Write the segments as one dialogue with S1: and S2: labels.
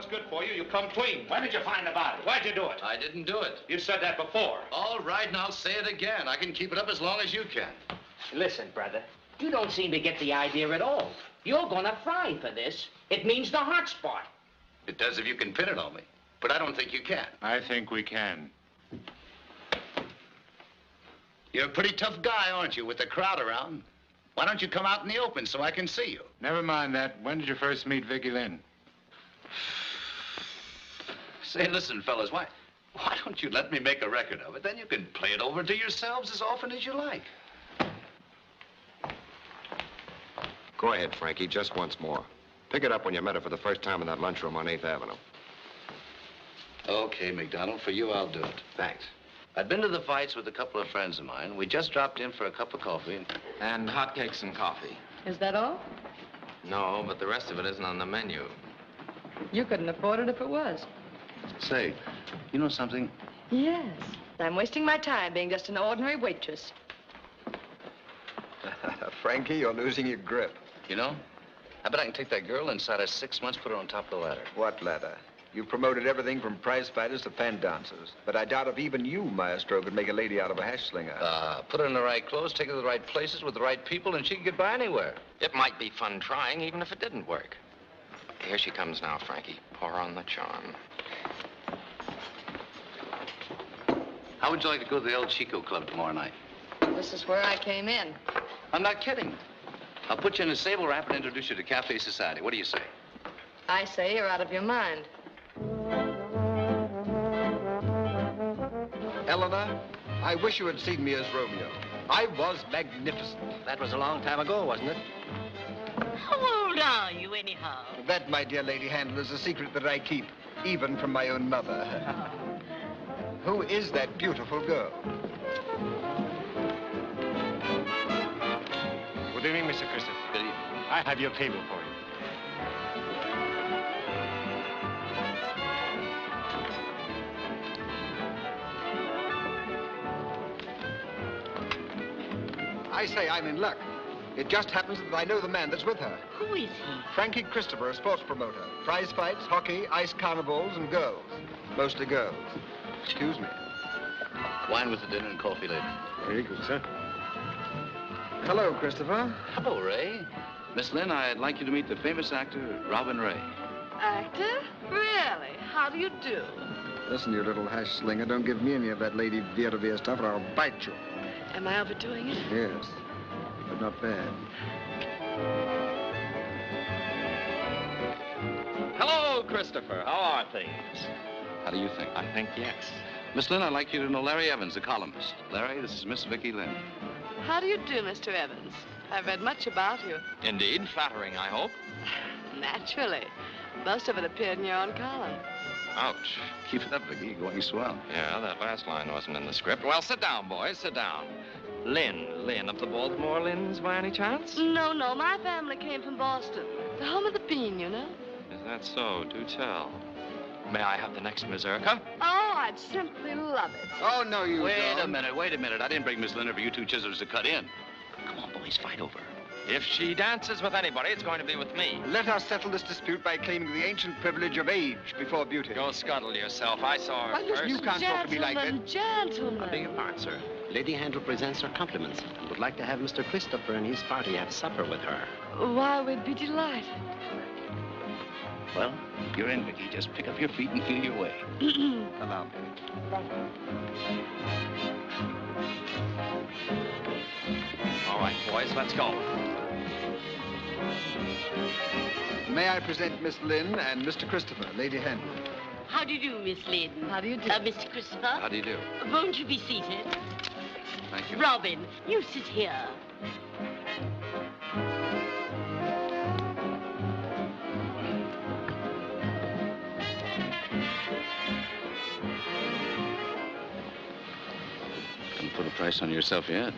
S1: what's good for you, you come clean. When did you find the body? Why'd you do it?
S2: I didn't do it.
S1: You said that before.
S2: All right, and I'll say it again. I can keep it up as long as you can.
S3: Listen, brother, you don't seem to get the idea at all. You're gonna fry for this. It means the hot spot.
S2: It does if you can pin it on me. But I don't think you can.
S4: I think we can.
S2: You're a pretty tough guy, aren't you, with the crowd around? Why don't you come out in the open so I can see you?
S4: Never mind that. When did you first meet Vicky Lynn?
S2: Say, listen, fellas, why don't you let me make a record of it? Then you can play it over to yourselves as often as you like.
S5: Go ahead, Frankie, just once more. Pick it up when you met her for the first time in that lunchroom on 8th Avenue.
S2: Okay, McDonald, for you, I'll do it.
S5: Thanks.
S2: I'd been to the fights with a couple of friends of mine. We just dropped in for a cup of coffee.
S6: And hotcakes and coffee.
S7: Is that all?
S6: No, but the rest of it isn't on the menu.
S7: You couldn't afford it if it was.
S2: Say, you know something?
S7: Yes. I'm wasting my time being just an ordinary waitress.
S5: Frankie, you're losing your grip.
S2: You know, I bet I can take that girl inside of 6 months, put her on top of the ladder.
S5: What ladder? You've promoted everything from prize fighters to fan dancers. But I doubt if even you, Maestro, could make a lady out of a hash slinger.
S2: Put her in the right clothes, take her to the right places with the right people, and she can get by anywhere.
S6: It might be fun trying, even if it didn't work. Here she comes now, Frankie. Pour on the charm.
S2: How would you like to go to the El Chico Club tomorrow night?
S7: This is where I came in.
S2: I'm not kidding. I'll put you in a sable wrap and introduce you to Cafe Society. What do you say?
S7: I say you're out of your mind.
S5: Eleanor, I wish you had seen me as Romeo. I was magnificent.
S3: That was a long time ago, wasn't it?
S8: How old are you, anyhow?
S5: That, my dear Lady Handler, is a secret that I keep, even from my own mother. Who is that beautiful girl?
S4: Good evening, Mr. Christopher.
S2: Good evening.
S4: I have your table for you.
S5: I say I'm in luck. It just happens that I know the man that's with her.
S8: Who is he?
S5: Frankie Christopher, a sports promoter. Prize fights, hockey, ice carnivals, and girls. Mostly girls. Excuse me.
S2: Wine with the dinner and coffee later.
S4: Very good, sir.
S5: Hello, Christopher.
S2: Hello, Ray. Miss Lynn, I'd like you to meet the famous actor, Robin Ray.
S7: Actor? Really? How do you do?
S5: Listen, you little hash slinger, don't give me any of that Lady Vera stuff or I'll bite you.
S7: Am I overdoing it?
S5: Yes, but not bad.
S6: Hello, Christopher. How are things?
S2: How do you think?
S6: I think yes.
S2: Miss Lynn, I'd like you to know Larry Evans, the columnist. Larry, this is Miss Vicky Lynn.
S7: How do you do, Mr. Evans? I've read much about you.
S6: Indeed, flattering, I hope.
S7: Naturally. Most of it appeared in your own column.
S6: Ouch.
S2: Keep it up, Vicky. You're going swell.
S6: Yeah, that last line wasn't in the script. Well, sit down, boys, sit down. Lynn of the Baltimore Lynns by any chance?
S7: No, my family came from Boston. The home of the bean, you know.
S6: Is that so? Do tell. May I have the next mazurka?
S7: Oh, I'd simply love it.
S5: Oh, no, you
S2: Wait
S5: don't.
S2: a minute. I didn't bring Miss Lynn for you two chisels to cut in. Come on, boys, fight over her.
S6: If she dances with anybody, it's going to be with me.
S5: Let us settle this dispute by claiming the ancient privilege of age before beauty.
S6: Go scuttle yourself. I saw her
S5: Well, listen,
S6: first.
S5: you can't talk to me like that.
S7: Gentlemen.
S3: I beg your pardon, sir. Lady Handel presents her compliments and would like to have Mr. Christopher and his party have supper with her.
S7: Why, we'd be delighted.
S2: Well, you're in, Vicky. Just pick up your feet and feel your way.
S5: Allow me.
S6: All right, boys, let's go.
S5: May I present Miss Lynn and Mr. Christopher, Lady Handel.
S8: How do you do, Miss Lynn?
S7: How do you do?
S8: Mr. Christopher?
S2: How do you do?
S8: Won't you be seated?
S2: Thank you.
S8: Robin, you sit here.
S2: Don't put a price on yourself yet.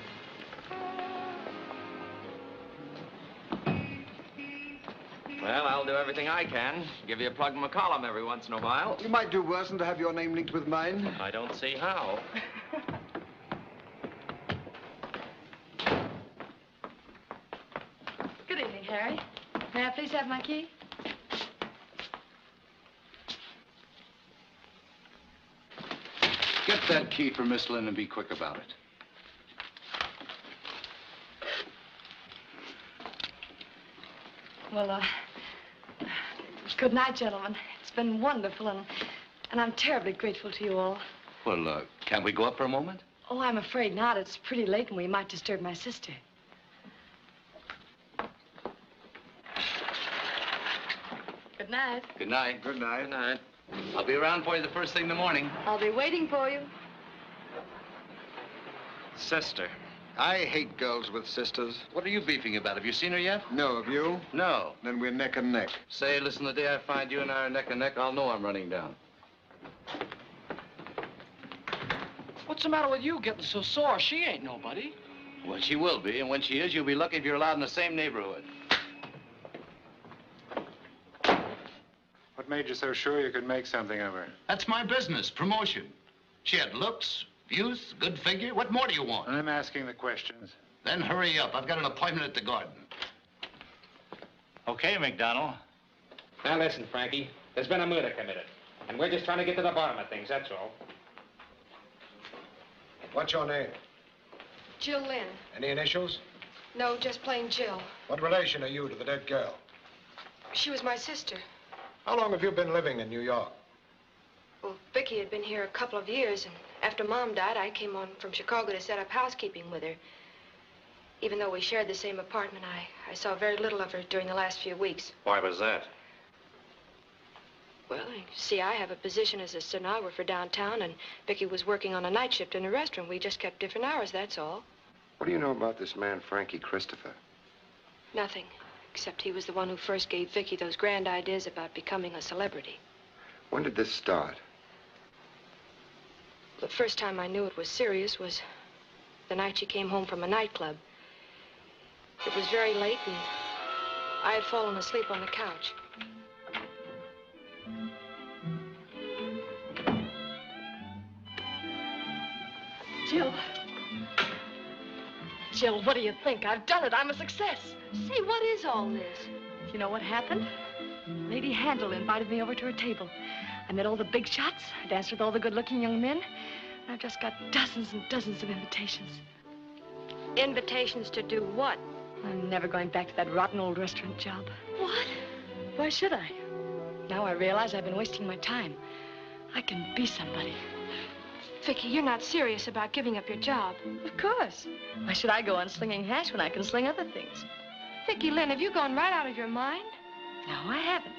S6: Well, I'll do everything I can. Give you a plug in my column every once in a while.
S5: You might do worse than to have your name linked with mine.
S6: I don't see how.
S7: Good evening, Harry. May I please have my key?
S2: Get that key for Miss Lynn and be quick about it.
S7: Well, good night, gentlemen. It's been wonderful, and I'm terribly grateful to you all.
S2: Well, can't we go up for a moment?
S7: Oh, I'm afraid not. It's pretty late, and we might disturb my sister. Good night.
S2: Good night.
S5: Good night.
S6: Good night.
S2: I'll be around for you the first thing in the morning.
S7: I'll be waiting for you.
S6: Sister.
S5: I hate girls with sisters.
S2: What are you beefing about? Have you seen her yet?
S5: No, have you?
S2: No.
S5: Then we're neck and neck.
S2: Say, listen, the day I find you and I are neck and neck, I'll know I'm running down.
S3: What's the matter with you getting so sore? She ain't nobody.
S2: Well, she will be, and when she is, you'll be lucky if you're allowed in the same neighborhood.
S4: What made you so sure you could make something of her?
S2: That's my business, promotion. She had looks, youth, good figure. What more do you want?
S4: I'm asking the questions.
S2: Then hurry up. I've got an appointment at the garden.
S1: Okay, McDonald.
S3: Now listen, Frankie. There's been a murder committed. And we're just trying to get to the bottom of things, that's all.
S9: What's your name?
S7: Jill Lynn.
S9: Any initials?
S7: No, just plain Jill.
S9: What relation are you to the dead girl?
S7: She was my sister.
S9: How long have you been living in New York?
S7: Well, Vicky had been here a couple of years, and after Mom died, I came on from Chicago to set up housekeeping with her. Even though we shared the same apartment, I saw very little of her during the last few weeks.
S6: Why was that?
S7: Well, you see, I have a position as a stenographer downtown, and Vicky was working on a night shift in a restaurant. We just kept different hours, that's all.
S10: What do you know about this man, Frankie Christopher?
S7: Nothing, except he was the one who first gave Vicky those grand ideas about becoming a celebrity.
S10: When did this start?
S7: The first time I knew it was serious was the night she came home from a nightclub. It was very late, and I had fallen asleep on the couch. Jill. Jill, what do you think? I've done it. I'm a success.
S8: Say, what is all this?
S7: You know what happened? Lady Handel invited me over to her table. I met all the big shots. I danced with all the good-looking young men. And I've just got dozens and dozens of invitations. Invitations to do what? I'm never going back to that rotten old restaurant job.
S8: What?
S7: Why should I? Now I realize I've been wasting my time. I can be somebody. Vicky, you're not serious about giving up your job. Of course. Why should I go on slinging hash when I can sling other things? Vicky Lynn, have you gone right out of your mind? No, I haven't.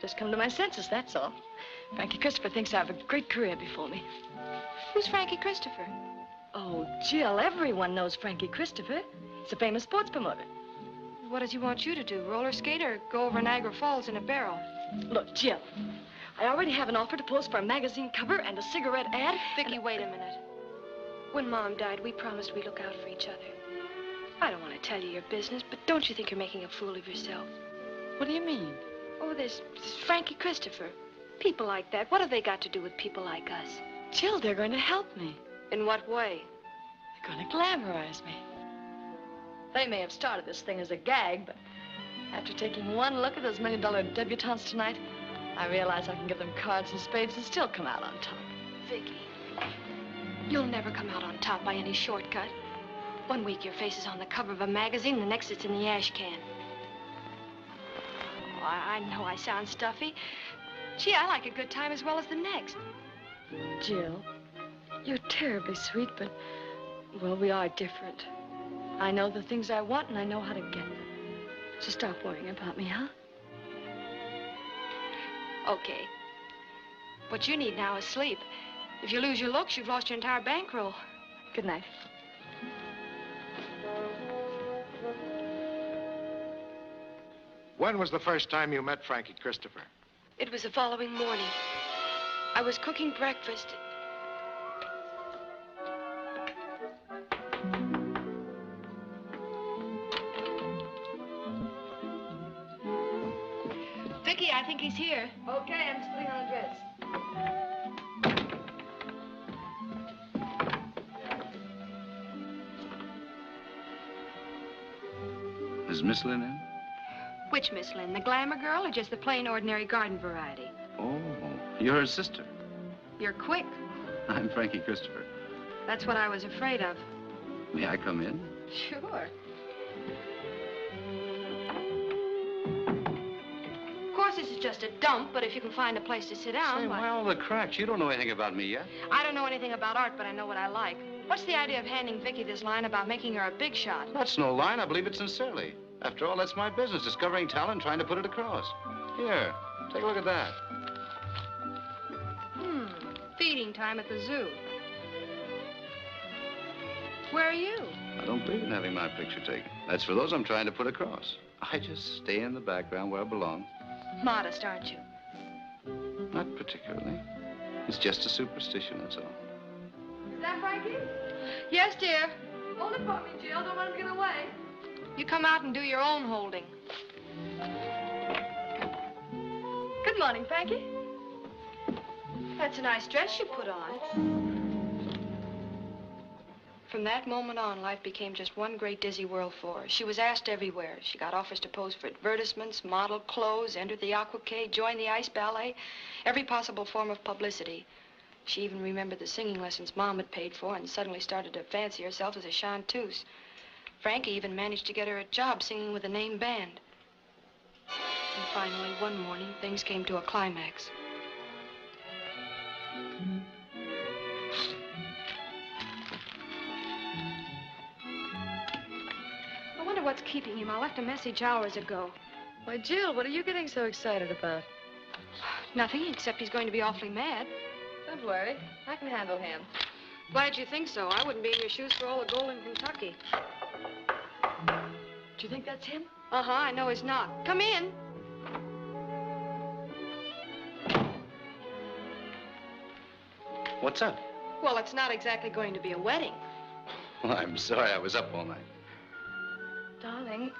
S7: Just come to my senses, that's all. Frankie Christopher thinks I have a great career before me. Who's Frankie Christopher? Oh, Jill, everyone knows Frankie Christopher. He's a famous sports promoter. What does he want you to do, roller skate or go over Niagara Falls in a barrel? Look, Jill, I already have an offer to post for a magazine cover and a cigarette ad. Vicky, wait a minute. When Mom died, we promised we'd look out for each other. I don't want to tell you your business, but don't you think you're making a fool of yourself? What do you mean? Oh, there's Frankie Christopher. People like that, what have they got to do with people like us? Jill, they're going to help me. In what way? They're going to glamorize me. They may have started this thing as a gag, but after taking one look at those million-dollar debutantes tonight, I realize I can give them cards and spades and still come out on top. Vicky, you'll never come out on top by any shortcut. One week your face is on the cover of a magazine, the next it's in the ash can. Oh, I know I sound stuffy. Gee, I like a good time as well as the next. Jill, you're terribly sweet, but, well, we are different. I know the things I want, and I know how to get them. So stop worrying about me, huh? Okay. What you need now is sleep. If you lose your looks, you've lost your entire bankroll. Good night.
S9: When was the first time you met Frankie Christopher?
S7: It was the following morning. I was cooking breakfast. Vicky, I think he's here. Okay, I'm just putting on a dress.
S2: Is Miss Lynn in?
S7: Which Miss Lynn? The glamour girl or just the plain, ordinary garden variety?
S2: Oh, you're her sister.
S7: You're quick.
S2: I'm Frankie Christopher.
S7: That's what I was afraid of.
S2: May I come in?
S7: Sure. Of course, this is just a dump, but if you can find a place to sit down,
S2: Say, why all the cracks? You don't know anything about me yet.
S7: I don't know anything about art, but I know what I like. What's the idea of handing Vicky this line about making her a big shot?
S2: That's no line. I believe it sincerely. After all, that's my business, discovering talent and trying to put it across. Here, take a look at that.
S7: Feeding time at the zoo. Where are you?
S2: I don't believe in having my picture taken. That's for those I'm trying to put across. I just stay in the background where I belong.
S7: Modest, aren't you?
S2: Not particularly. It's just a superstition, that's all.
S7: Is that Frankie? Yes, dear. Hold it for me, Jill. Don't let him get away. You come out and do your own holding. Good morning, Frankie. That's a nice dress you put on. From that moment on, life became just one great dizzy whirl for her. She was asked everywhere. She got offers to pose for advertisements, model clothes, enter the aquacade, join the ice ballet, every possible form of publicity. She even remembered the singing lessons Mom had paid for and suddenly started to fancy herself as a chanteuse. Frankie even managed to get her a job singing with a name band. And finally, one morning, things came to a climax. I wonder what's keeping him. I left a message hours ago.
S8: Why, Jill, what are you getting so excited about?
S7: Nothing, except he's going to be awfully mad.
S8: Don't worry. I can handle him.
S7: Glad you think so. I wouldn't be in your shoes for all the gold in Kentucky.
S8: Do you think that's him?
S7: Uh-huh, I know he's not. Come in.
S2: What's up?
S7: Well, it's not exactly going to be a wedding.
S2: Well, I'm sorry I was up all night.
S7: Darling,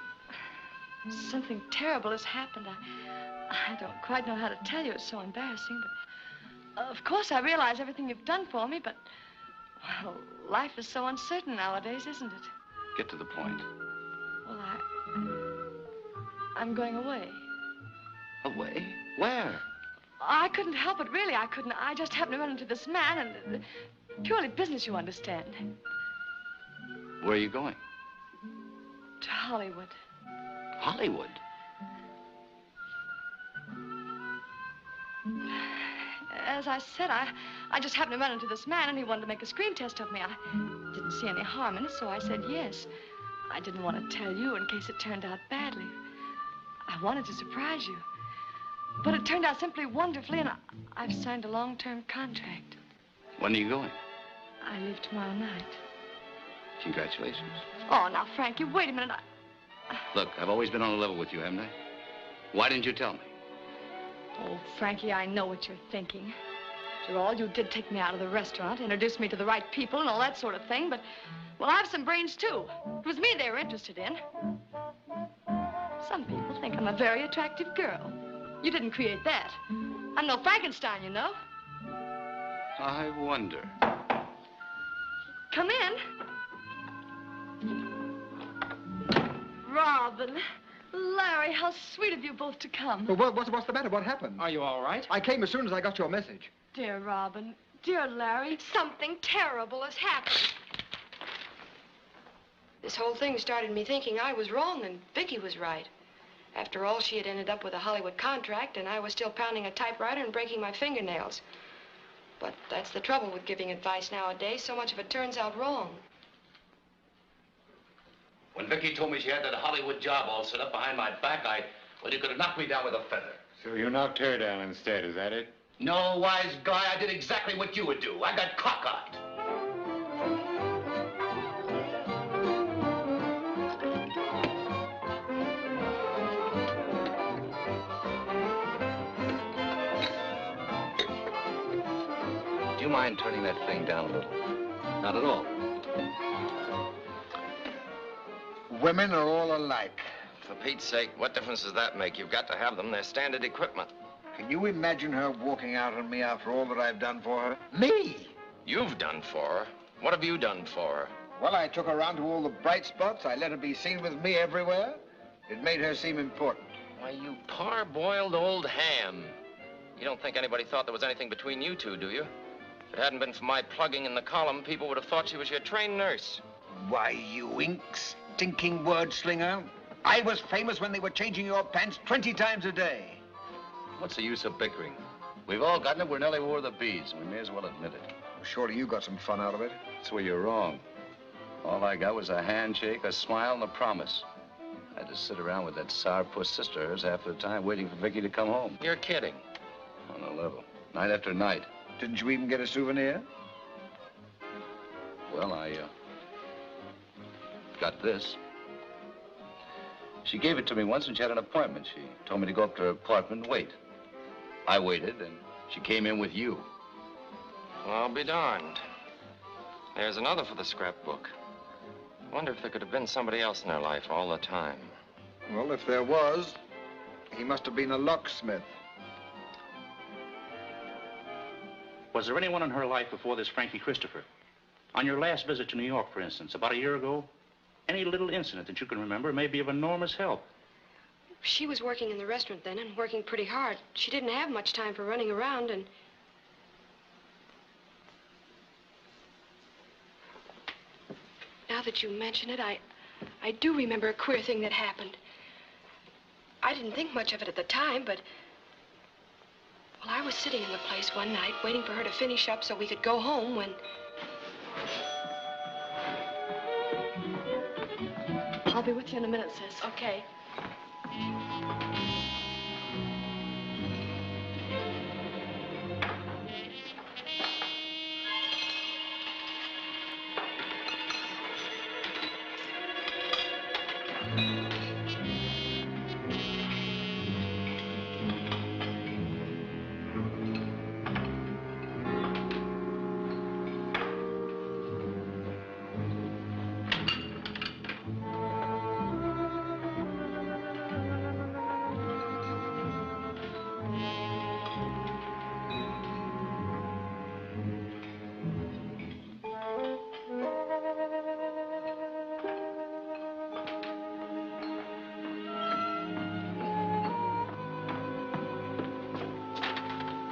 S7: something terrible has happened. I don't quite know how to tell you. It's so embarrassing, but... of course, I realize everything you've done for me, but... well, life is so uncertain nowadays, isn't it?
S2: Get to the point.
S7: Well, I'm going away.
S2: Away? Where?
S7: I couldn't help it, really. I couldn't. I just happened to run into this man, and purely business, you understand.
S2: Where are you going?
S7: To Hollywood.
S2: Hollywood?
S7: As I said, I just happened to run into this man, and he wanted to make a screen test of me. I didn't see any harm in it, so I said yes. I didn't want to tell you in case it turned out badly. I wanted to surprise you. But it turned out simply wonderfully, and I've signed a long-term contract.
S2: When are you going?
S7: I leave tomorrow night.
S2: Congratulations.
S7: Oh, now, Frankie, wait a minute.
S2: Look, I've always been on a level with you, haven't I? Why didn't you tell me?
S7: Oh, Frankie, I know what you're thinking. After all, you did take me out of the restaurant, introduce me to the right people and all that sort of thing, but, well, I have some brains, too. It was me they were interested in. Some people think I'm a very attractive girl. You didn't create that. I'm no Frankenstein, you know.
S2: I wonder.
S7: Come in. Robin, Larry, how sweet of you both to come.
S5: Well, what's the matter? What happened?
S9: Are you all right?
S5: I came as soon as I got your message.
S7: Dear Robin, dear Larry, something terrible has happened. This whole thing started me thinking I was wrong and Vicky was right. After all, she had ended up with a Hollywood contract, and I was still pounding a typewriter and breaking my fingernails. But that's the trouble with giving advice nowadays. So much of it turns out wrong.
S2: When Vicky told me she had that Hollywood job all set up behind my back, well, you could have knocked me down with a feather.
S4: So you knocked her down instead, is that it?
S2: No, wise guy, I did exactly what you would do. I got cockeyed. Do you mind turning that thing down a little? Not at all.
S5: Women are all alike.
S6: For Pete's sake, what difference does that make? You've got to have them. They're standard equipment.
S5: Can you imagine her walking out on me after all that I've done for her? Me?
S6: You've done for her. What have you done for her?
S5: Well, I took her around to all the bright spots. I let her be seen with me everywhere. It made her seem important.
S6: Why, you parboiled old ham. You don't think anybody thought there was anything between you two, do you? If it hadn't been for my plugging in the column, people would have thought she was your trained nurse.
S5: Why, you ink stinking word slinger. I was famous when they were changing your pants 20 times a day.
S2: What's the use of bickering? We've all gotten it where Nellie wore the beads. We may as well admit it.
S5: Surely you got some fun out of it.
S2: That's where you're wrong. All I got was a handshake, a smile, and a promise. I had to sit around with that sourpuss sister of hers half the time waiting for Vicky to come home.
S6: You're kidding.
S2: On the level. Night after night.
S5: Didn't you even get a souvenir?
S2: Well, I got this. She gave it to me once when she had an appointment. She told me to go up to her apartment and wait. I waited, and she came in with you.
S6: Well, I'll be darned. There's another for the scrapbook. Wonder if there could have been somebody else in her life all the time.
S5: Well, if there was, he must have been a locksmith.
S11: Was there anyone in her life before this Frankie Christopher? On your last visit to New York, for instance, about a year ago? Any little incident that you can remember may be of enormous help.
S7: She was working in the restaurant then and working pretty hard. She didn't have much time for running around and... Now that you mention it, I do remember a queer thing that happened. I didn't think much of it at the time, but... Well, I was sitting in the place one night waiting for her to finish up so we could go home when... I'll be with you in a minute, sis. Okay.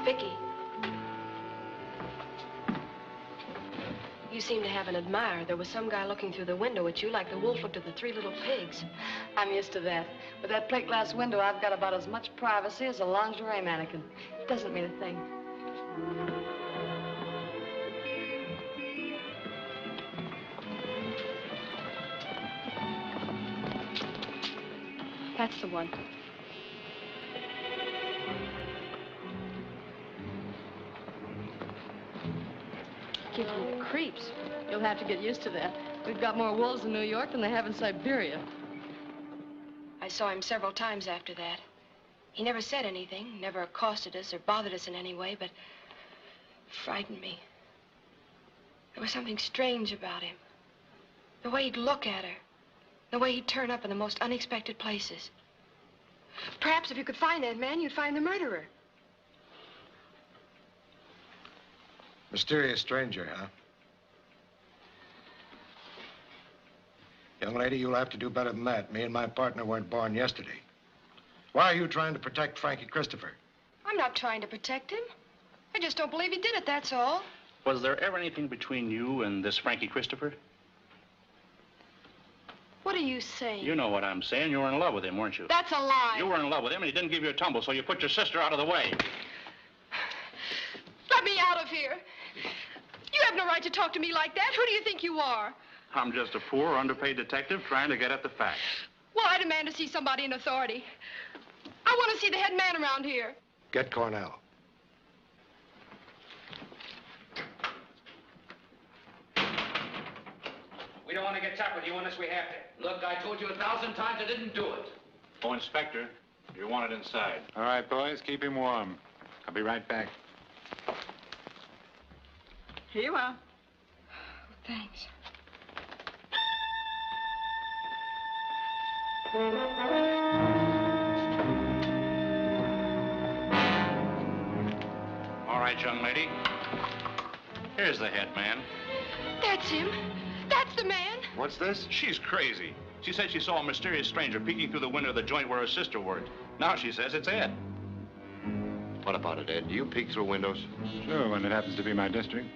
S7: Vicky. You seem to have an admirer. There was some guy looking through the window at you like the wolf looked at the three little pigs.
S8: I'm used to that. With that plate glass window, I've got about as much privacy as a lingerie mannequin. It doesn't mean a thing. That's the one. Gives me the creeps. You'll have to get used to that. We've got more wolves in New York than they have in Siberia.
S7: I saw him several times after that. He never said anything, never accosted us or bothered us in any way, but frightened me. There was something strange about him. The way he'd look at her. The way he'd turn up in the most unexpected places. Perhaps if you could find that man, you'd find the murderer.
S9: Mysterious stranger, huh? Young lady, you'll have to do better than that. Me and my partner weren't born yesterday. Why are you trying to protect Frankie Christopher?
S7: I'm not trying to protect him. I just don't believe he did it, that's all.
S11: Was there ever anything between you and this Frankie Christopher?
S7: What are you saying?
S11: You know what I'm saying. You were in love with him, weren't you?
S7: That's a lie.
S11: You were in love with him, and he didn't give you a tumble, so you put your sister out of the way.
S7: Let me out of here. You have no right to talk to me like that. Who do you think you are?
S11: I'm just a poor, underpaid detective trying to get at the facts.
S7: Well, I demand to see somebody in authority. I want to see the head man around here.
S9: Get Cornell.
S3: We don't want to get tough with you unless we have to. Look, I told you 1,000 times I didn't do it.
S11: Oh, Inspector, you're wanted inside.
S4: All right, boys, keep him warm. I'll be right back.
S8: Here you are.
S7: Thanks.
S11: All right, young lady. Here's the head man.
S7: That's him. That's the man.
S10: What's this?
S11: She's crazy. She said she saw a mysterious stranger peeking through the window of the joint where her sister worked. Now she says it's Ed.
S10: What about it, Ed? Do you peek through windows?
S4: Sure, when it happens to be my district.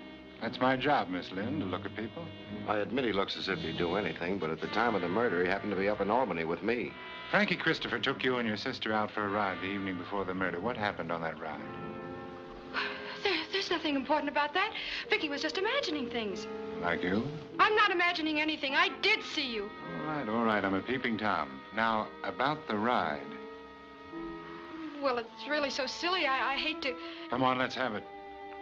S4: That's my job, Miss Lynn, to look at people.
S10: I admit he looks as if he'd do anything, but at the time of the murder, he happened to be up in Albany with me.
S4: Frankie Christopher took you and your sister out for a ride the evening before the murder. What happened on that ride?
S7: There's nothing important about that. Vicky was just imagining things.
S4: Like you?
S7: I'm not imagining anything. I did see you.
S4: All right. I'm a peeping Tom. Now, about the ride.
S7: Well, it's really so silly. I hate to...
S4: Come on, let's have it.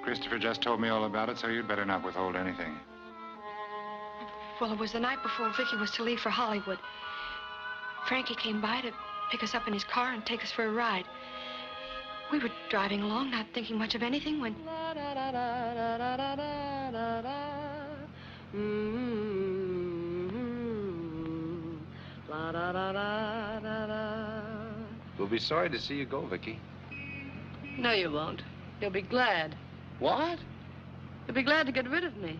S4: Christopher just told me all about it, so you'd better not withhold anything.
S7: Well, it was the night before Vicky was to leave for Hollywood. Frankie came by to pick us up in his car and take us for a ride. We were driving along, not thinking much of anything, when...
S2: We'll be sorry to see you go, Vicky.
S8: No, you won't. You'll be glad.
S2: What?
S8: You'll be glad to get rid of me.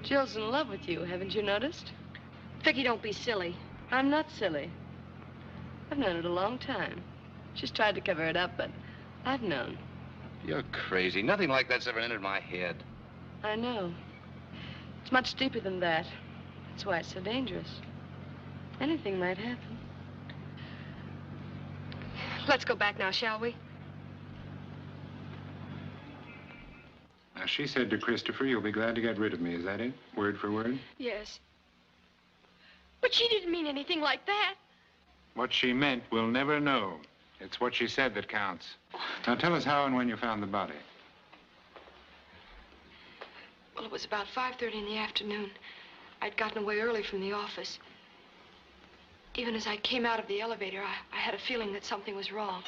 S8: Jill's in love with you, haven't you noticed?
S7: Vicky, don't be silly.
S8: I'm not silly. I've known it a long time. She's tried to cover it up, but I've known.
S2: You're crazy. Nothing like that's ever entered my head.
S8: I know. It's much deeper than that. That's why it's so dangerous. Anything might happen.
S7: Let's go back now, shall we?
S4: Now, she said to Christopher, you'll be glad to get rid of me. Is that it? Word for word?
S7: Yes. But she didn't mean anything like that.
S4: What she meant, we'll never know. It's what she said that counts. Now, tell us how and when you found the body.
S7: Well, it was about 5:30 in the afternoon. I'd gotten away early from the office. Even as I came out of the elevator, I had a feeling that something was wrong.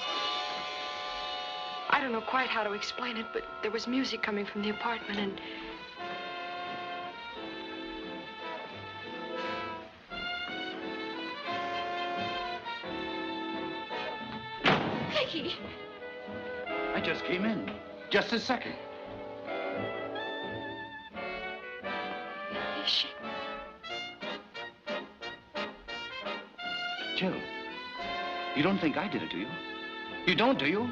S7: I don't know quite how to explain it, but there was music coming from the apartment, and... Vicky!
S11: I just came in. Just a second.
S7: Is she?
S11: Jill, you don't think I did it, do you? You don't, do you?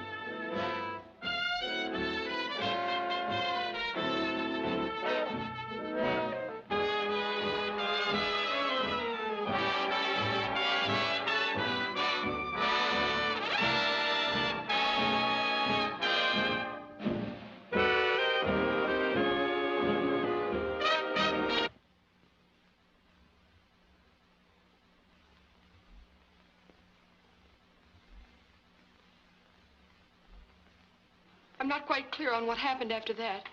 S7: I'm not quite clear on what happened after that.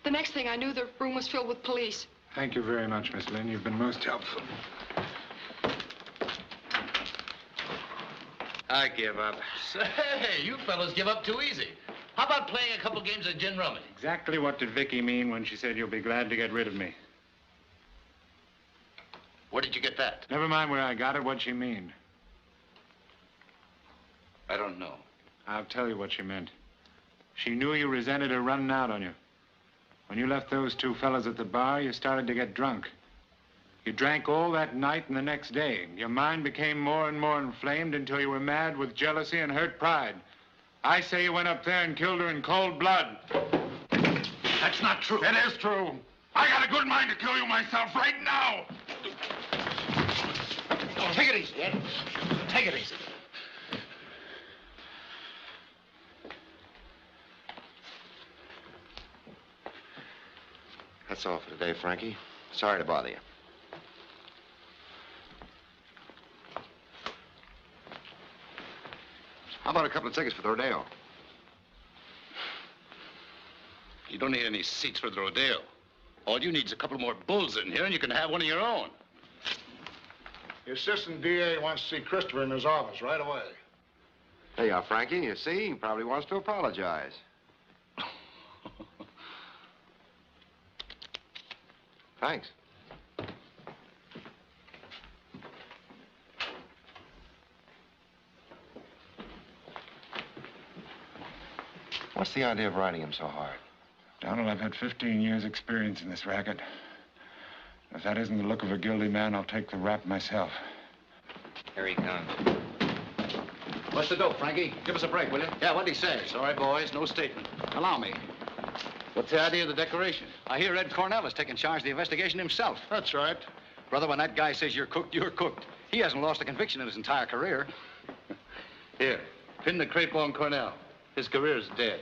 S7: The next thing I knew, the room was filled with police.
S4: Thank you very much, Miss Lynn. You've been most helpful.
S2: I give up.
S12: Say, you fellas give up too easy. How about playing a couple games of gin rummy?
S4: Exactly what did Vicky mean when she said you'll be glad to get rid of me?
S12: Where did you get that?
S4: Never mind where I got it, what'd she mean?
S2: I don't know.
S4: I'll tell you what she meant. She knew you resented her running out on you. When you left those two fellas at the bar, you started to get drunk. You drank all that night and the next day. Your mind became more and more inflamed until you were mad with jealousy and hurt pride. I say you went up there and killed her in cold blood.
S12: That's not true.
S13: It is true. I got a good mind to kill you myself right now.
S12: Oh, take it easy, Ed. Take it easy.
S10: That's all for today, Frankie. Sorry to bother you. How about a couple of tickets for the rodeo?
S12: You don't need any seats for the rodeo. All you need is a couple more bulls in here, and you can have one of your own.
S9: The assistant DA wants to see Christopher in his office right away.
S10: There you are, Frankie. You see, he probably wants to apologize. Thanks. What's the idea of riding him so hard?
S4: Donald, I've had 15 years' experience in this racket. If that isn't the look of a guilty man, I'll take the rap myself.
S6: Here he comes.
S2: What's the dope, Frankie? Give us a break, will you?
S12: Yeah, what'd he say?
S2: Sorry, boys, no statement.
S12: Allow me. What's the idea of the decoration?
S2: I hear Ed Cornell is taking charge of the investigation himself.
S12: That's right.
S2: Brother, when that guy says you're cooked, you're cooked. He hasn't lost a conviction in his entire career.
S12: Here, pin the crepe on Cornell. His career's dead.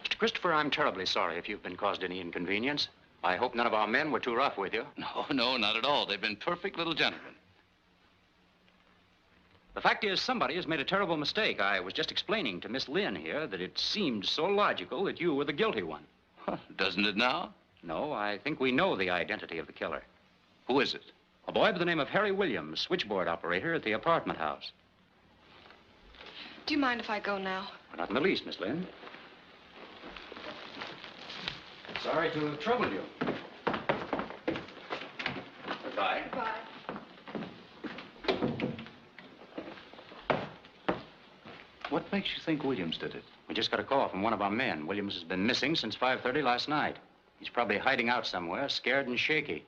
S11: Mr. Christopher, I'm terribly sorry if you've been caused any inconvenience. I hope none of our men were too rough with you.
S12: No, not at all. They've been perfect little gentlemen.
S11: The fact is, somebody has made a terrible mistake. I was just explaining to Miss Lynn here that it seemed so logical that you were the guilty one.
S12: Doesn't it now?
S11: No, I think we know the identity of the killer.
S12: Who is it?
S11: A boy by the name of Harry Williams, switchboard operator at the apartment house.
S7: Do you mind if I go now?
S11: Not in the least, Miss Lynn. Sorry to have troubled you. Goodbye.
S7: Goodbye.
S12: What makes you think Williams did it?
S11: We just got a call from one of our men. Williams has been missing since 5:30 last night. He's probably hiding out somewhere, scared and shaky.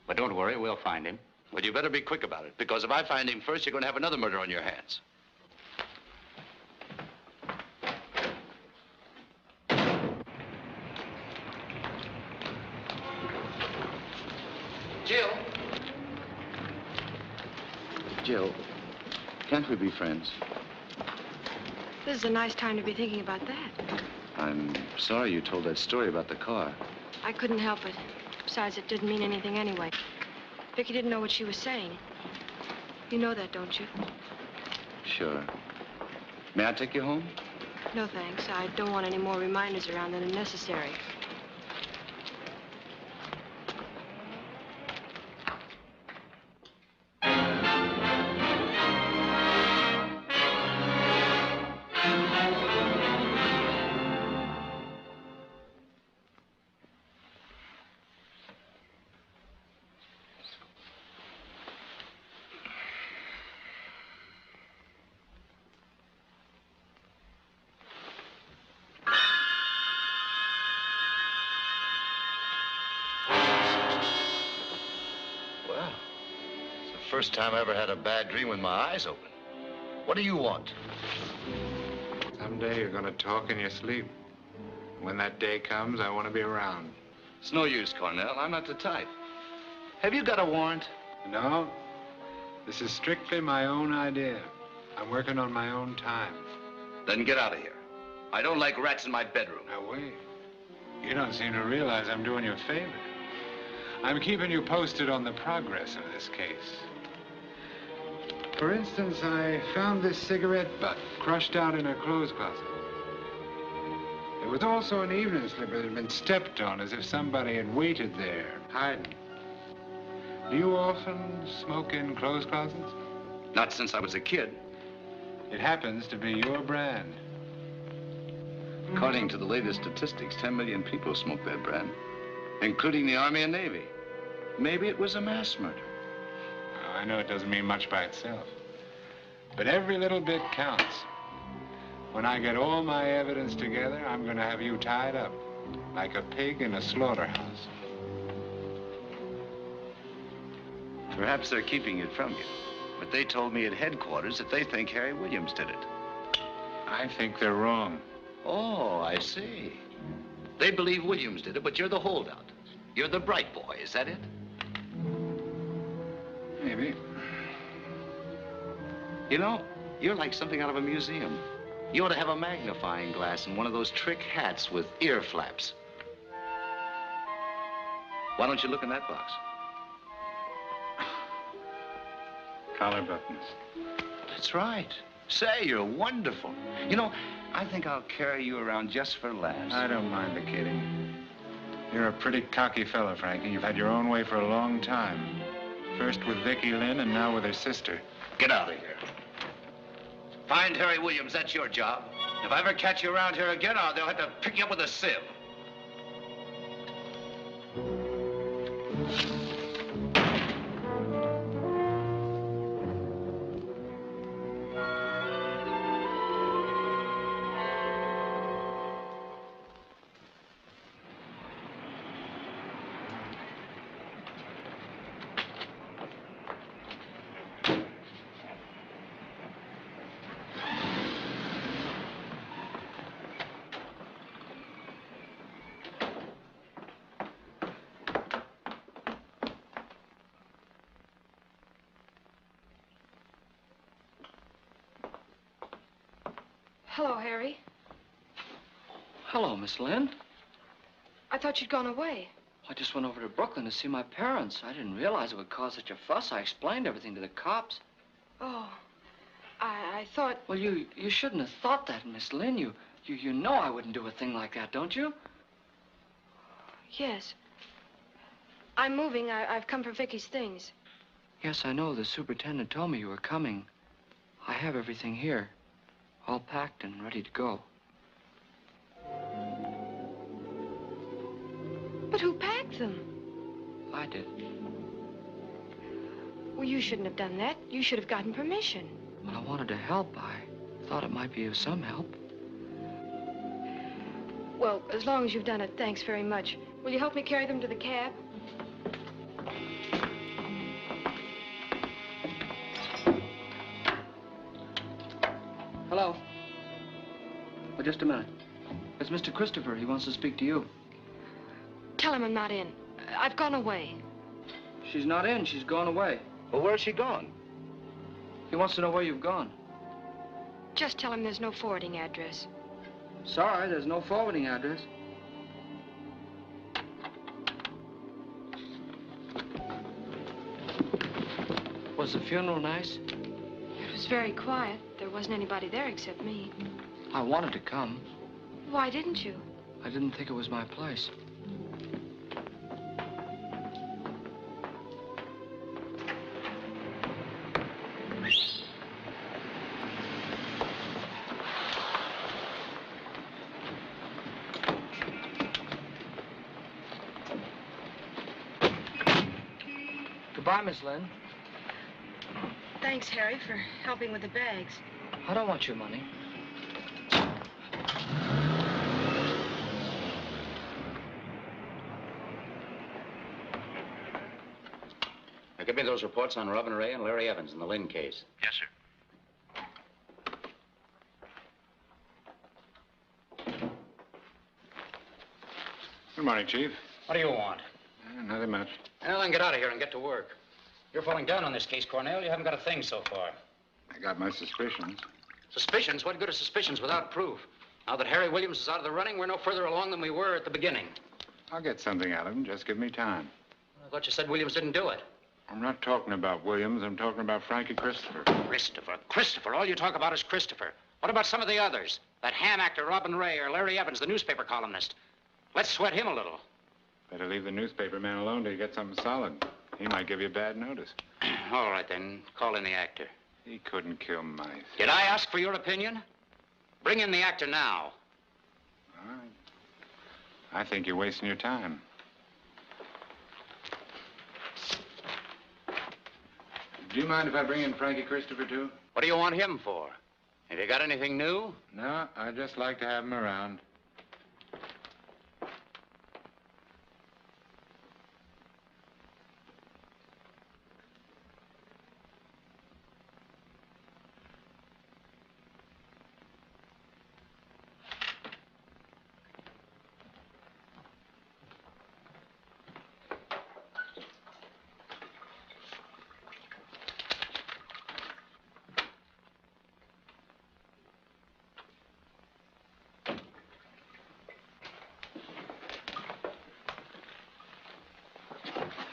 S11: But don't worry, we'll find him.
S12: Well, you better be quick about it, because if I find him first, you're going to have another murder on your hands.
S2: Jill. Jill, can't we be friends?
S7: This is a nice time to be thinking about that.
S2: I'm sorry you told that story about the car.
S7: I couldn't help it. Besides, it didn't mean anything anyway. Vicky didn't know what she was saying. You know that, don't you?
S2: Sure. May I take you home?
S7: No, thanks. I don't want any more reminders around than are necessary.
S12: First time I ever had a bad dream with my eyes open. What do you want?
S4: Someday you're going to talk in your sleep. When that day comes, I want to be around.
S2: It's no use, Cornell. I'm not the type. Have you got a warrant?
S4: No. This is strictly my own idea. I'm working on my own time.
S2: Then get out of here. I don't like rats in my bedroom.
S4: Now, wait. You don't seem to realize I'm doing you a favor. I'm keeping you posted on the progress of this case. For instance, I found this cigarette butt crushed out in her clothes closet. There was also an evening slipper that had been stepped on as if somebody had waited there, hiding. Do you often smoke in clothes closets?
S2: Not since I was a kid.
S4: It happens to be your brand.
S2: According to the latest statistics, 10 million people smoke that brand, including the Army and Navy. Maybe it was a mass murder.
S4: Oh, I know it doesn't mean much by itself. But every little bit counts. When I get all my evidence together, I'm going to have you tied up like a pig in a slaughterhouse.
S2: Perhaps they're keeping it from you. But they told me at headquarters that they think Harry Williams did it.
S4: I think they're wrong.
S2: Oh, I see. They believe Williams did it, but you're the holdout. You're the bright boy, is that it?
S4: Maybe.
S2: You know, you're like something out of a museum. You ought to have a magnifying glass and one of those trick hats with ear flaps. Why don't you look in that box?
S4: Collar buttons.
S2: That's right. Say, you're wonderful. You know, I think I'll carry you around just for laughs.
S4: I don't mind the kidding. You're a pretty cocky fellow, Frankie. You've had your own way for a long time. First with Vicky Lynn and now with her sister.
S2: Get out of here. Find Harry Williams, that's your job. If I ever catch you around here again, they'll have to pick you up with a sieve.
S7: Hello, Harry.
S14: Hello, Miss Lynn.
S7: I thought you'd gone away.
S14: I just went over to Brooklyn to see my parents. I didn't realize it would cause such a fuss. I explained everything to the cops.
S7: Oh, I thought...
S14: Well, you shouldn't have thought that, Miss Lynn. You know I wouldn't do a thing like that, don't you?
S7: Yes. I'm moving. I've come for Vicky's things.
S14: Yes, I know. The superintendent told me you were coming. I have everything here, all packed and ready to go.
S7: But who packed them?
S14: I did.
S7: Well, you shouldn't have done that. You should have gotten permission.
S14: Well, I wanted to help. I thought it might be of some help.
S7: Well, as long as you've done it, thanks very much. Will you help me carry them to the cab?
S14: Hello. Well, just a minute. It's Mr. Christopher. He wants to speak to you.
S7: Tell him I'm not in. I've gone away.
S14: She's not in. She's gone away.
S2: Well, where's she gone?
S14: He wants to know where you've gone.
S7: Just tell him there's no forwarding address.
S14: Sorry, there's no forwarding address. Was the funeral nice?
S7: It was very quiet. There wasn't anybody there except me.
S14: I wanted to come.
S7: Why didn't you?
S14: I didn't think it was my place. Goodbye, Miss Lynn.
S7: Thanks, Harry, for helping with the bags.
S14: I don't want your money.
S2: Now, give me those reports on Robin Ray and Larry Evans in the Lynn case.
S11: Yes, sir.
S4: Good morning, Chief.
S1: What do you want?
S4: Nothing much.
S1: Well, then get out of here and get to work. You're falling down on this case, Cornell. You haven't got a thing so far.
S4: I got my suspicions.
S1: Suspicions? What good are suspicions without proof? Now that Harry Williams is out of the running, we're no further along than we were at the beginning.
S4: I'll get something out of him. Just give me time.
S1: I thought you said Williams didn't do it.
S4: I'm not talking about Williams. I'm talking about Frankie Christopher.
S1: Christopher. All you talk about is Christopher. What about some of the others? That ham actor, Robin Ray, or Larry Evans, the newspaper columnist. Let's sweat him a little.
S4: Better leave the newspaper man alone till you get something solid. He might give you bad notice.
S1: All right, then. Call in the actor.
S4: He couldn't kill mice.
S1: Did I ask for your opinion? Bring in the actor now.
S4: All right. I think you're wasting your time. Do you mind if I bring in Frankie Christopher, too?
S1: What do you want him for? Have you got anything new?
S4: No, I'd just like to have him around.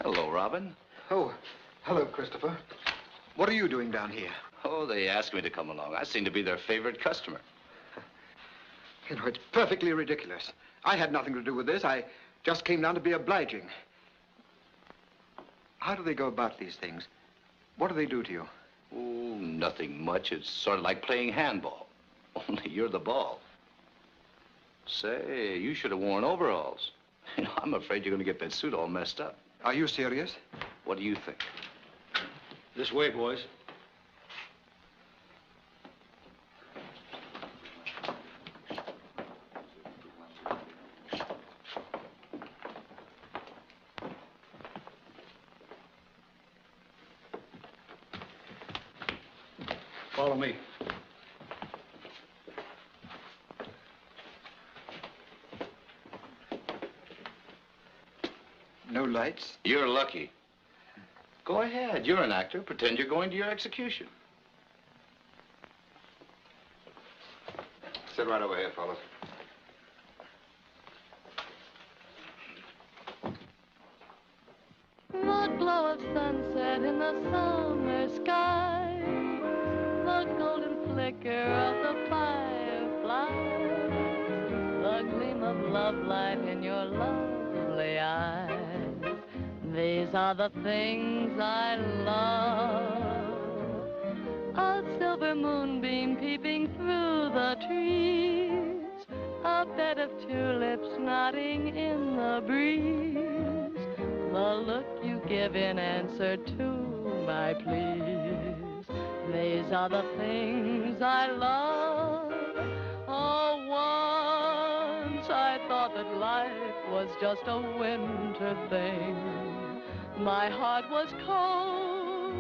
S2: Hello, Robin.
S5: Oh, hello, Christopher. What are you doing down here?
S2: Oh, they asked me to come along. I seem to be their favorite customer.
S5: You know, it's perfectly ridiculous. I had nothing to do with this. I just came down to be obliging. How do they go about these things? What do they do to you?
S2: Oh, nothing much. It's sort of like playing handball. Only you're the ball. Say, you should have worn overalls. You know, I'm afraid you're going to get that suit all messed up.
S5: Are you serious?
S2: What do you think?
S1: This way, boys. Follow me.
S5: No lights?
S2: You're lucky. Go ahead. You're an actor. Pretend you're going to your execution.
S10: Sit right over here, fellas.
S15: The glow of sunset in the summer sky, the golden flicker of the fireflies, the gleam of love light in your lovely eyes. These are the things I love. A silver moonbeam peeping through the trees, a bed of tulips nodding in the breeze, the look you give in answer to my pleas. These are the things I love. Oh, once I thought that life was just a winter thing. My heart was cold,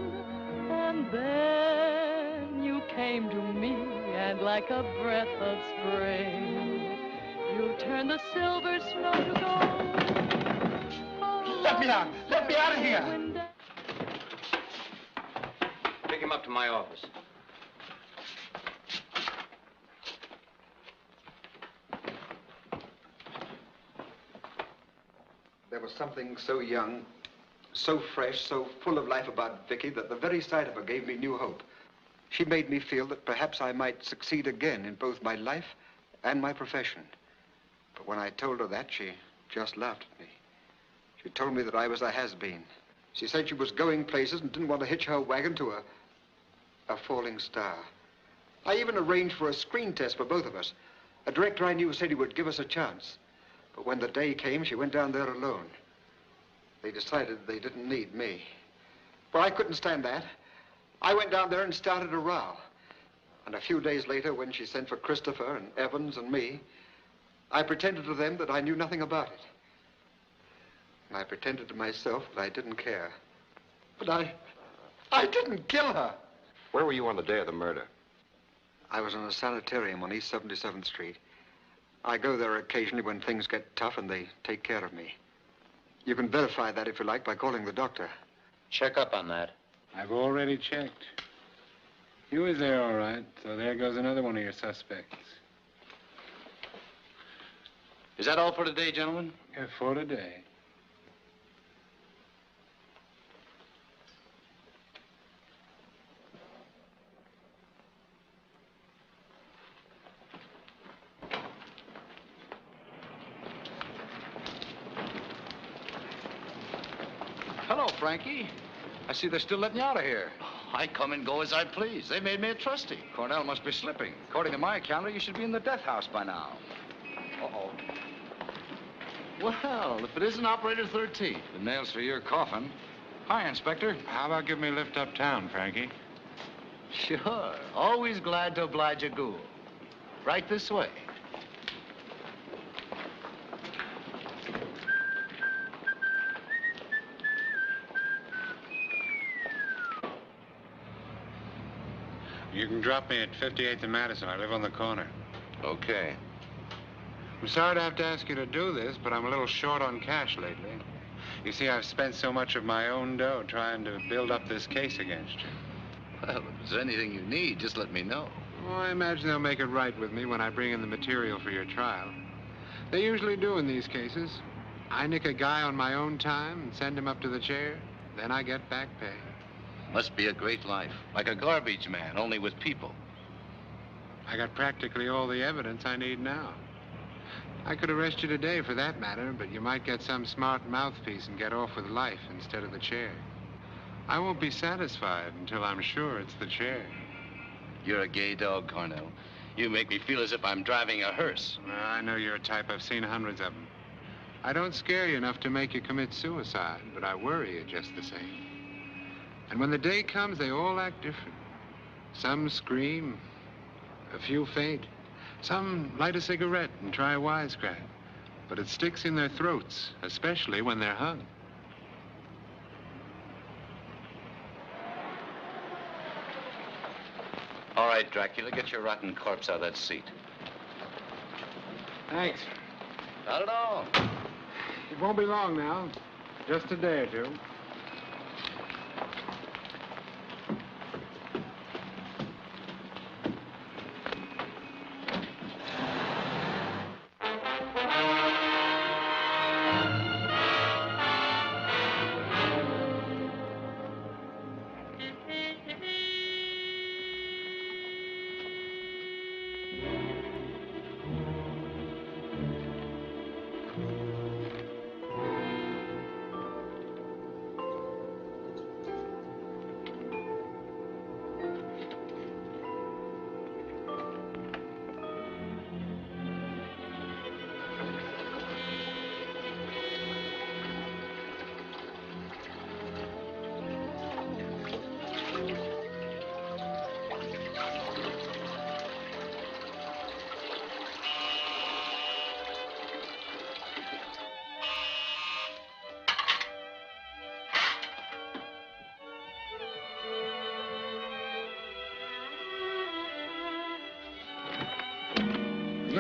S15: and then you came to me, and like a breath of spring, you turned the silver snow to gold.
S12: Let me out! Let me out of here!
S2: Take him up to my office.
S5: There was something so young, so fresh, so full of life about Vicky that the very sight of her gave me new hope. She made me feel that perhaps I might succeed again in both my life and my profession. But when I told her that, she just laughed at me. She told me that I was a has-been. She said she was going places and didn't want to hitch her wagon to a falling star. I even arranged for a screen test for both of us. A director I knew said he would give us a chance. But when the day came, she went down there alone. They decided they didn't need me. Well, I couldn't stand that. I went down there and started a row. And a few days later, when she sent for Christopher and Evans and me, I pretended to them that I knew nothing about it. And I pretended to myself that I didn't care. But I didn't kill her.
S10: Where were you on the day of the murder?
S5: I was in a sanitarium on East 77th Street. I go there occasionally when things get tough and they take care of me. You can verify that if you like by calling the doctor.
S1: Check up on that.
S4: I've already checked. He was there all right, so there goes another one of your suspects.
S2: Is that all for today, gentlemen?
S4: Yeah, for today.
S2: Hello, Frankie. I see they're still letting you out of here. I come and go as I please. They made me a trustee. Cornell must be slipping. According to my calendar, you should be in the death house by now. Uh-oh. Well, if it isn't Operator 13, the nails for your coffin. Hi, Inspector.
S4: How about giving me a lift uptown, Frankie?
S2: Sure. Always glad to oblige a ghoul. Right this way.
S4: You can drop me at 58th and Madison. I live on the corner.
S2: Okay.
S4: I'm sorry to have to ask you to do this, but I'm a little short on cash lately. You see, I've spent so much of my own dough trying to build up this case against you.
S2: Well, if there's anything you need, just let me know.
S4: Oh, I imagine they'll make it right with me when I bring in the material for your trial. They usually do in these cases. I nick a guy on my own time and send him up to the chair. Then I get back pay.
S2: Must be a great life. Like a garbage man, only with people.
S4: I got practically all the evidence I need now. I could arrest you today for that matter, but you might get some smart mouthpiece and get off with life instead of the chair. I won't be satisfied until I'm sure it's the chair.
S2: You're a gay dog, Cornell. You make me feel as if I'm driving a hearse.
S4: Well, I know your type. I've seen hundreds of them. I don't scare you enough to make you commit suicide, but I worry you just the same. And when the day comes, they all act different. Some scream, a few faint. Some light a cigarette and try a wisecrack. But it sticks in their throats, especially when they're hung.
S2: All right, Dracula, get your rotten corpse out of that seat.
S4: Thanks.
S2: Not at all.
S4: It won't be long now. Just a day or two.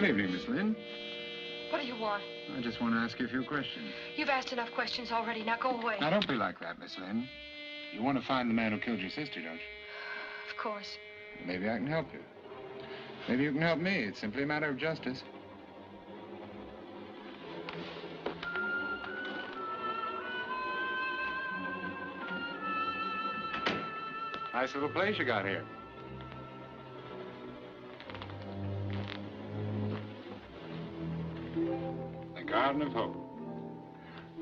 S4: Good evening, Miss Lynn.
S7: What do you want?
S4: I just want to ask you a few questions.
S7: You've asked enough questions already. Now go away.
S4: Now, don't be like that, Miss Lynn. You want to find the man who killed your sister, don't you?
S7: Of course.
S4: Maybe I can help you. Maybe you can help me. It's simply a matter of justice. Nice little place you got here. The Garden of Hope.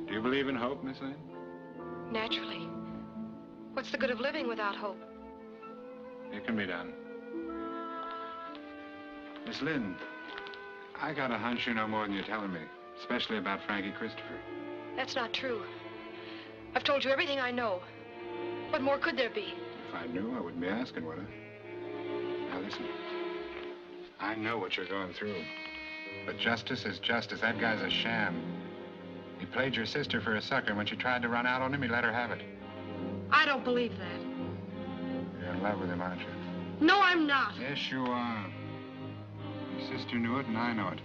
S4: Do you believe in hope, Miss Lynn?
S7: Naturally. What's the good of living without hope?
S4: It can be done. Miss Lynn, I got a hunch you know more than you're telling me, especially about Frankie Christopher.
S7: That's not true. I've told you everything I know. What more could there be?
S4: If I knew, I wouldn't be asking, would I? Now listen, I know what you're going through, but justice is justice. That guy's a sham. He played your sister for a sucker, and when she tried to run out on him, he let her have it.
S7: I don't believe that.
S4: You're in love with him, aren't you?
S7: No, I'm not.
S4: Yes, you are. Your sister knew it, and I know it.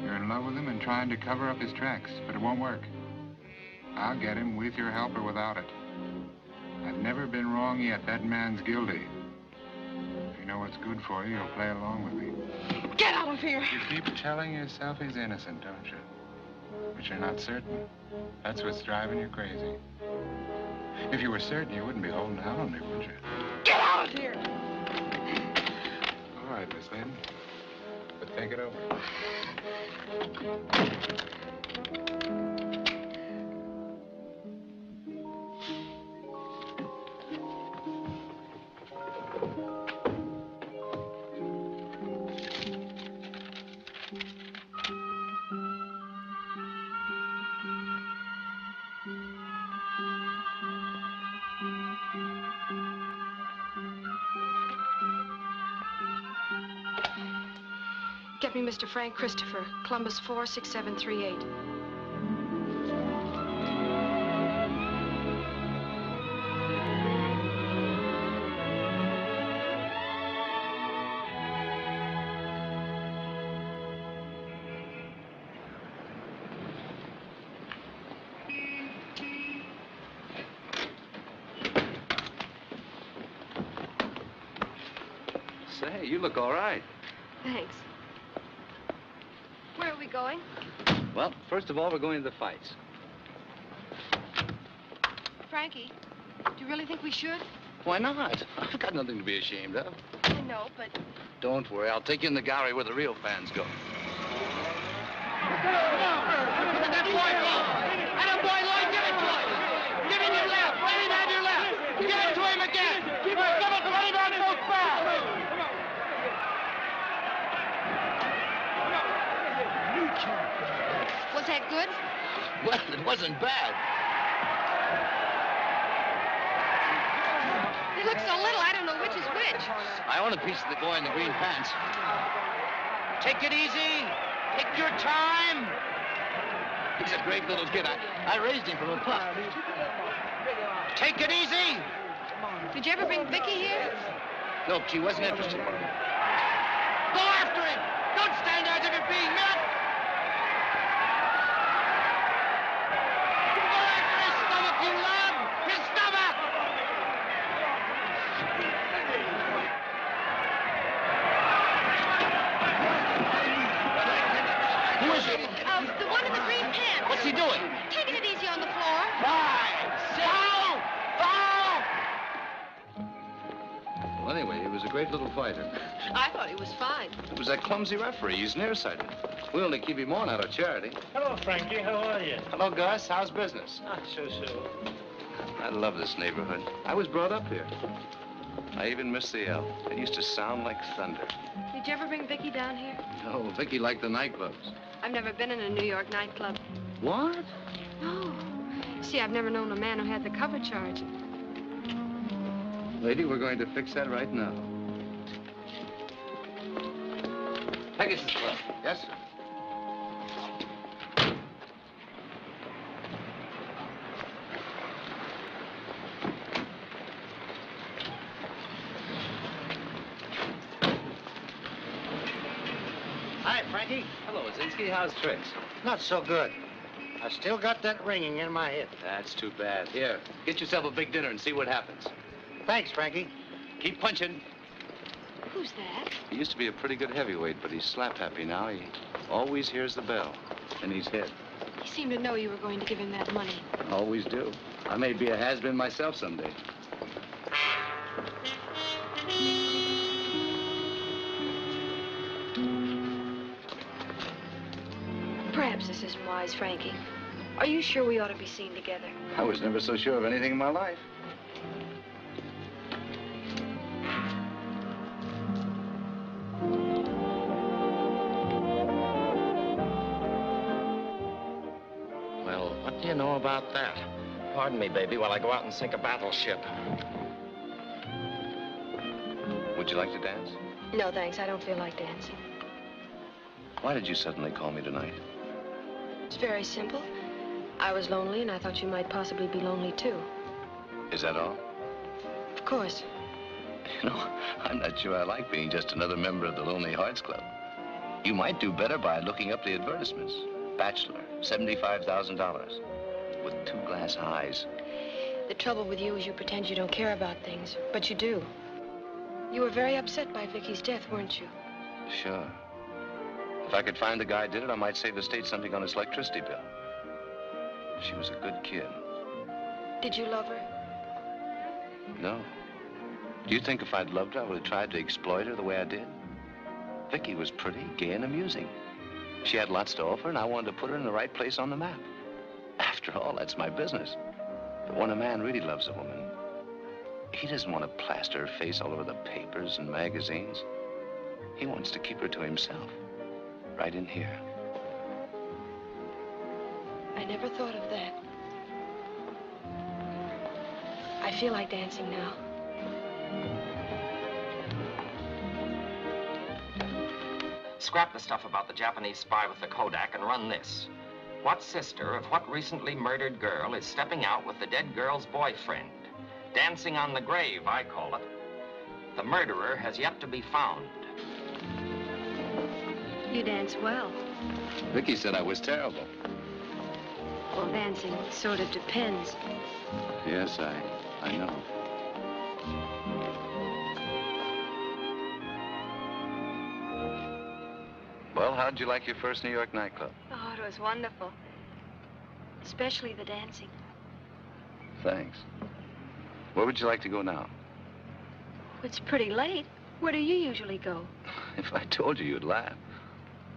S4: You're in love with him and trying to cover up his tracks, but it won't work. I'll get him with your help or without it. I've never been wrong yet. That man's guilty. If you know what's good for you, you'll play along with me.
S7: Get out of here!
S4: You keep telling yourself he's innocent, don't you? But you're not certain. That's what's driving you crazy. If you were certain, you wouldn't be holding out on me, would you?
S7: Get out of here!
S4: All right, Miss Lynn. But think it over.
S7: Get me Mr. Frank Christopher, Columbus 46738.
S2: Say, you look all right.
S7: Thanks. Where are we going?
S2: Well, first of all, we're going to the fights.
S7: Frankie, do you really think we should?
S2: Why not? I've got nothing to be ashamed of.
S7: I know, but...
S2: Don't worry, I'll take you in the gallery where the real fans go.
S3: Let that boy go! Let him, boy, Lloyd, give it to him! Give him your left! Let him have your left! Give it to him again! Give it to him! Let him have both back!
S7: Was that good?
S2: Well, it wasn't bad.
S7: They look so little, I don't know which is which.
S2: I own a piece of the boy in the green pants. Take it easy. Take your time. He's a great little kid. I raised him from a pup. Take it easy.
S7: Did you ever bring Vicky here?
S2: Nope, she wasn't interested.
S3: Go after him! Don't stand there as if you're being met! Go after his stomach, you lad! His stomach!
S2: Who is it?
S7: The one in the green pants.
S2: What's he doing?
S7: Taking it easy on the floor.
S2: Well, anyway, he was a great little fighter.
S7: I thought he was fine.
S2: It was that clumsy referee. He's nearsighted. We only keep him on out of charity.
S11: Hello, Frankie. How are you?
S2: Hello, Gus. How's business?
S11: Not so.
S2: I love this neighborhood. I was brought up here. I even miss the L. It used to sound like thunder.
S7: Did you ever bring Vicky down here?
S2: No, Vicky liked the nightclubs.
S7: I've never been in a New York nightclub.
S2: What?
S7: No. See, I've never known a man who had the cover charge.
S2: Lady, we're going to fix that right now. Pegasus Club. Yes, sir.
S11: Hi, Frankie.
S6: Lazinski. How's tricks?
S9: Not so good. I still got that ringing in my head.
S6: That's too bad. Here, get yourself a big dinner and see what happens.
S9: Thanks, Frankie.
S6: Keep punching.
S7: Who's that?
S2: He used to be a pretty good heavyweight, but he's slap happy now. He always hears the bell, and he's hit.
S7: He seemed to know you were going to give him that money.
S2: Always do. I may be a has-been myself someday.
S7: Perhaps this isn't wise, Frankie. Are you sure we ought to be seen together?
S2: I was never so sure of anything in my life.
S6: Well, what do you know about that? Pardon me, baby, while I go out and sink a battleship.
S2: Would you like to dance?
S7: No, thanks. I don't feel like dancing.
S2: Why did you suddenly call me tonight?
S7: It's very simple. I was lonely, and I thought you might possibly be lonely, too.
S2: Is that all?
S7: Of course.
S2: You know, I'm not sure I like being just another member of the Lonely Hearts Club. You might do better by looking up the advertisements. Bachelor, $75,000. With 2 glass eyes.
S7: The trouble with you is you pretend you don't care about things, but you do. You were very upset by Vicky's death, weren't you?
S2: Sure. If I could find the guy who did it, I might save the state something on its electricity bill. She was a good kid.
S7: Did you love her?
S2: No. Do you think if I'd loved her, I would have tried to exploit her the way I did? Vicky was pretty, gay, and amusing. She had lots to offer, and I wanted to put her in the right place on the map. After all, that's my business. But when a man really loves a woman, he doesn't want to plaster her face all over the papers and magazines. He wants to keep her to himself, right in here.
S7: I never thought of that. I feel like dancing now.
S6: Scrap the stuff about the Japanese spy with the Kodak and run this. What sister of what recently murdered girl is stepping out with the dead girl's boyfriend? Dancing on the grave, I call it. The murderer has yet to be found.
S7: You dance well.
S2: Vicky said I was terrible.
S7: Well, dancing sort of depends.
S2: Yes, I know. Well, how'd you like your first New York nightclub?
S7: Oh, it was wonderful. Especially the dancing.
S2: Thanks. Where would you like to go now?
S7: It's pretty late. Where do you usually go?
S2: If I told you, you'd laugh.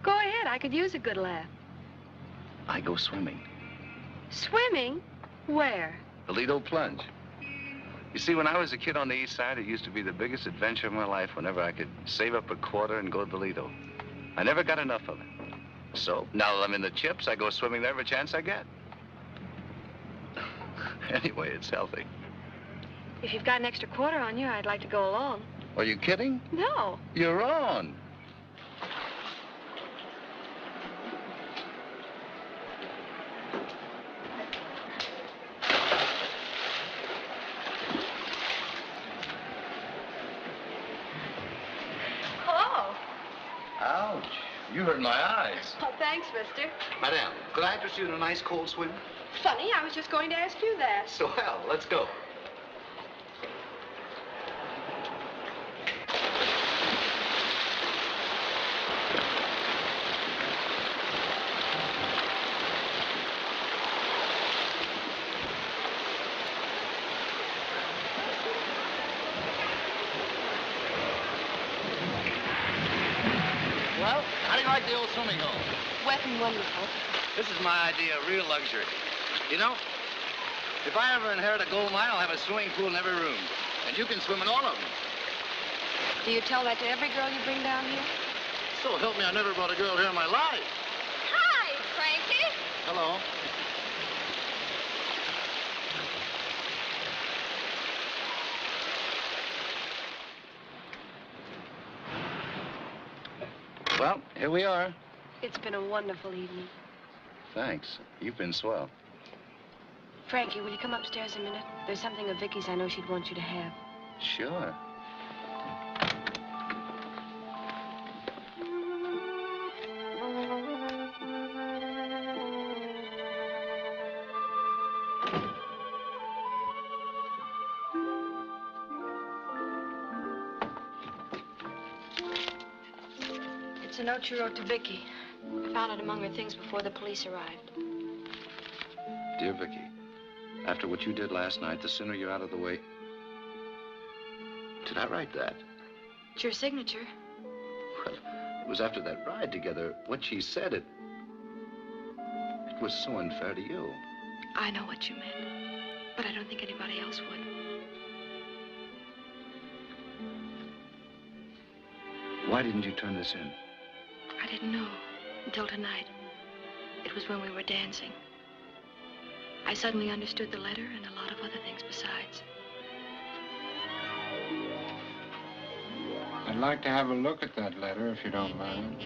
S7: Go ahead. I could use a good laugh.
S2: I go swimming.
S7: Swimming? Where?
S2: The Lido Plunge. You see, when I was a kid on the East Side, it used to be the biggest adventure of my life whenever I could save up a quarter and go to the Lido. I never got enough of it. So, now that I'm in the chips, I go swimming there every chance I get. Anyway, it's healthy.
S7: If you've got an extra quarter on you, I'd like to go along.
S2: Are you kidding?
S7: No.
S2: You're on.
S7: Hello.
S2: Ouch. You hurt my eyes.
S7: Oh, thanks, mister.
S2: Madame, could I interest you in a nice cold swim?
S7: Funny, I was just going to ask you that.
S2: Swell. Let's go.
S16: Well, how do you like the old swimming hole?
S7: Wet and wonderful.
S16: This is my idea of real luxury. You know, if I ever inherit a gold mine, I'll have a swimming pool in every room. And you can swim in all of them.
S7: Do you tell that to every girl you bring down here?
S16: So help me, I never brought a girl here in my life.
S7: Hi, Frankie.
S16: Hello.
S2: Well, here we are.
S7: It's been a wonderful evening.
S2: Thanks. You've been swell.
S7: Frankie, will you come upstairs a minute? There's something of Vicky's I know she'd want you to have.
S2: Sure.
S7: It's a note you wrote to Vicky. I found it among her things before the police arrived.
S2: Dear Vicky, after what you did last night, the sooner you're out of the way... Did I write that?
S7: It's your signature.
S2: Well, it was after that ride together. What she said, it was so unfair to you.
S7: I know what you meant, but I don't think anybody else would.
S2: Why didn't you turn this in?
S7: I didn't know until tonight. It was when we were dancing. I suddenly understood the letter and a lot of other things besides.
S4: I'd like to have a look at that letter, if you don't mind.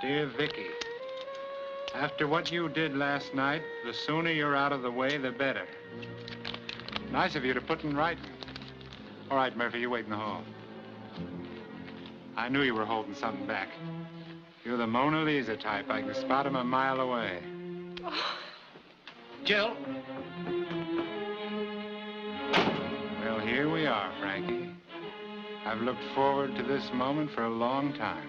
S4: Dear Vicky, after what you did last night, the sooner you're out of the way, the better. Nice of you to put in writing. All right, Murphy, you wait in the hall. I knew you were holding something back. You're the Mona Lisa type. I can spot him a mile away.
S11: Jill?
S4: Well, here we are, Frankie. I've looked forward to this moment for a long time.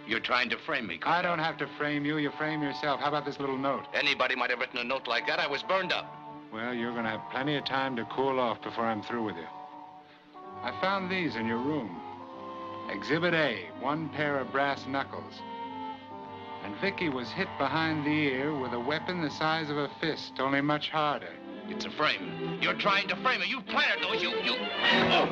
S12: You're trying to frame me, Carole.
S4: I don't have to frame you. You frame yourself. How about this little note?
S12: Anybody might have written a note like that. I was burned up.
S4: Well, you're going to have plenty of time to cool off before I'm through with you. I found these in your room. Exhibit A, one pair of brass knuckles. And Vicky was hit behind the ear with a weapon the size of a fist, only much harder.
S12: It's a frame. You're trying to frame me. You planted those. You... Oh.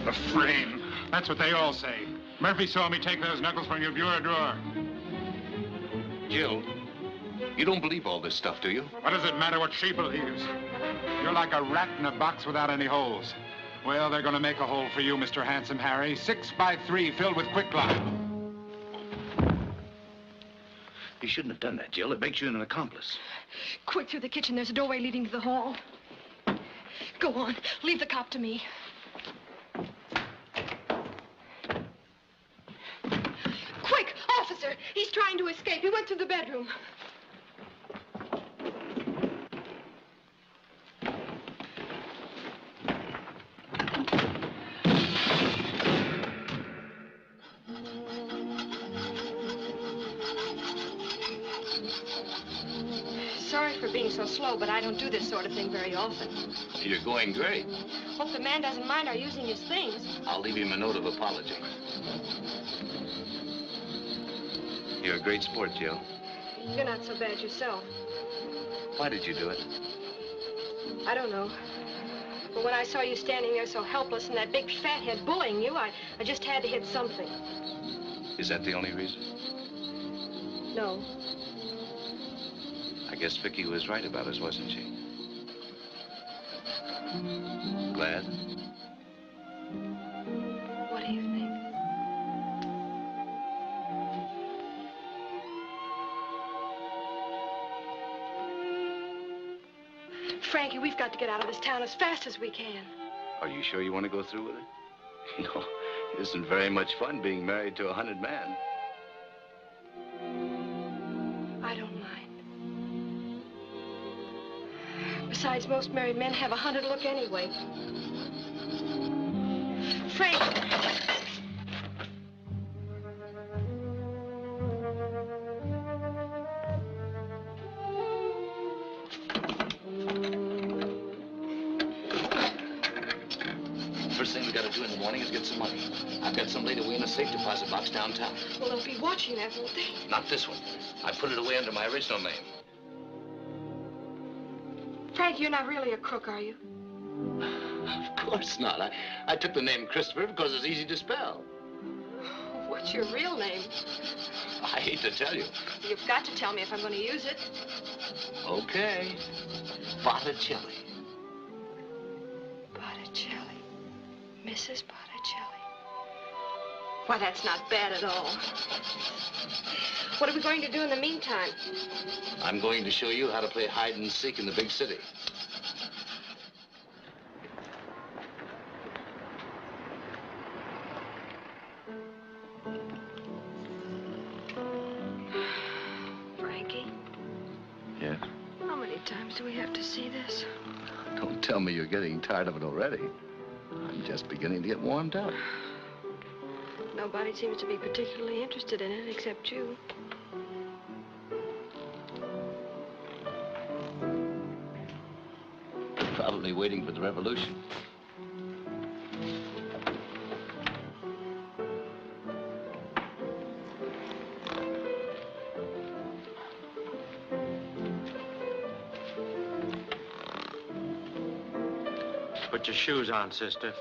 S4: A frame. That's what they all say. Murphy saw me take those knuckles from your bureau drawer.
S12: Jill, you don't believe all this stuff, do you?
S4: What does it matter what she believes? You're like a rat in a box without any holes. Well, they're going to make a hole for you, Mr. Handsome Harry. 6 by 3 filled with quicklime.
S11: You shouldn't have done that, Jill. It makes you an accomplice.
S7: Quick, through the kitchen. There's a doorway leading to the hall. Go on. Leave the cop to me. Quick! Officer! He's trying to escape. He went through the bedroom. Sorry for being so slow, but I don't do this sort of thing very often.
S12: You're going great.
S7: Hope the man doesn't mind our using his things.
S12: I'll leave him a note of apology. You're a great sport, Jill.
S7: You're not so bad yourself.
S12: Why did you do it?
S7: I don't know. But when I saw you standing there so helpless and that big fathead bullying you, I just had to hit something.
S12: Is that the only reason?
S7: No.
S12: I guess Vicky was right about us, wasn't she? Glad?
S7: What do you think? Frankie, we've got to get out of this town as fast as we can.
S12: Are you sure you want to go through with it? No, it isn't very much fun being married to a hunted man.
S7: I don't mind. Besides, most married men have a hunted look anyway. Frank!
S12: First thing we got to do in the morning is get some money. I've got some laid away in a safe deposit box downtown.
S7: Well, they'll be watching that, won't they?
S12: Not this one. I put it away under my original name.
S7: Frank, you're not really a crook, are you?
S12: Of course not. I took the name Christopher because it's easy to spell.
S7: What's your real name?
S12: I hate to tell you.
S7: You've got to tell me if I'm going to use it.
S12: Okay. Botticelli.
S7: Botticelli. Mrs. Botticelli. Why, that's not bad at all. What are we going to do in the meantime?
S12: I'm going to show you how to play hide and seek in the big city.
S7: Frankie?
S2: Yes?
S7: do we have to see this?
S16: Don't tell me you're getting tired of it already. I'm just beginning to get warmed up.
S7: Nobody seems to be particularly interested in it except you.
S16: Probably waiting for the revolution.
S1: Put your shoes on, sister.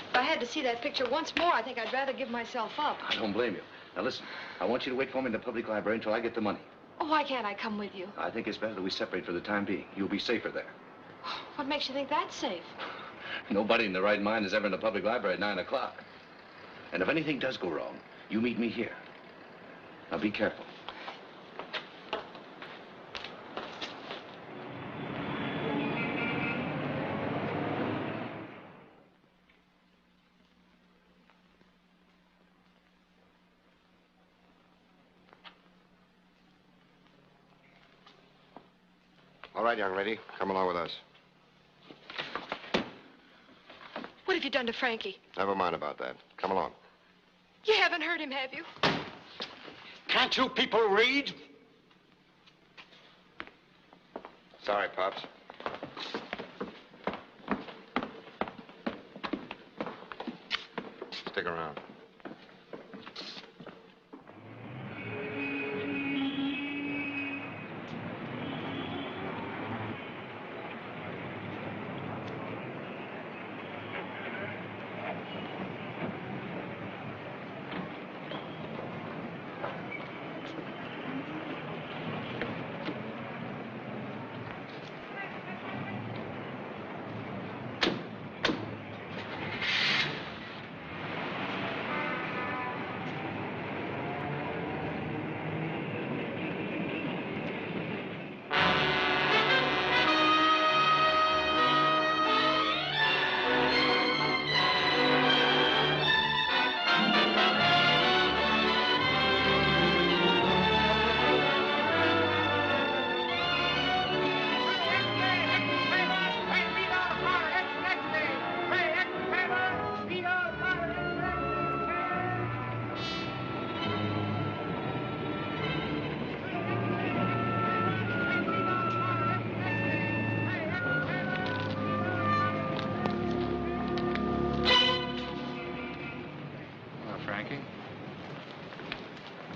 S7: If I had to see that picture once more, I think I'd rather give myself up.
S16: I don't blame you. Now listen, I want you to wait for me in the public library until I get the money.
S7: Oh, why can't I come with you?
S16: I think it's better that we separate for the time being. You'll be safer there.
S7: What makes you think that's safe?
S16: Nobody in their right mind is ever in the public library at 9 o'clock. And if anything does go wrong, you meet me here. Now be careful.
S10: All right, young lady, come along with us.
S7: What have you done to Frankie?
S10: Never mind about that. Come along.
S7: You haven't hurt him, have you?
S1: Can't you people read?
S10: Sorry, Pops. Stick around.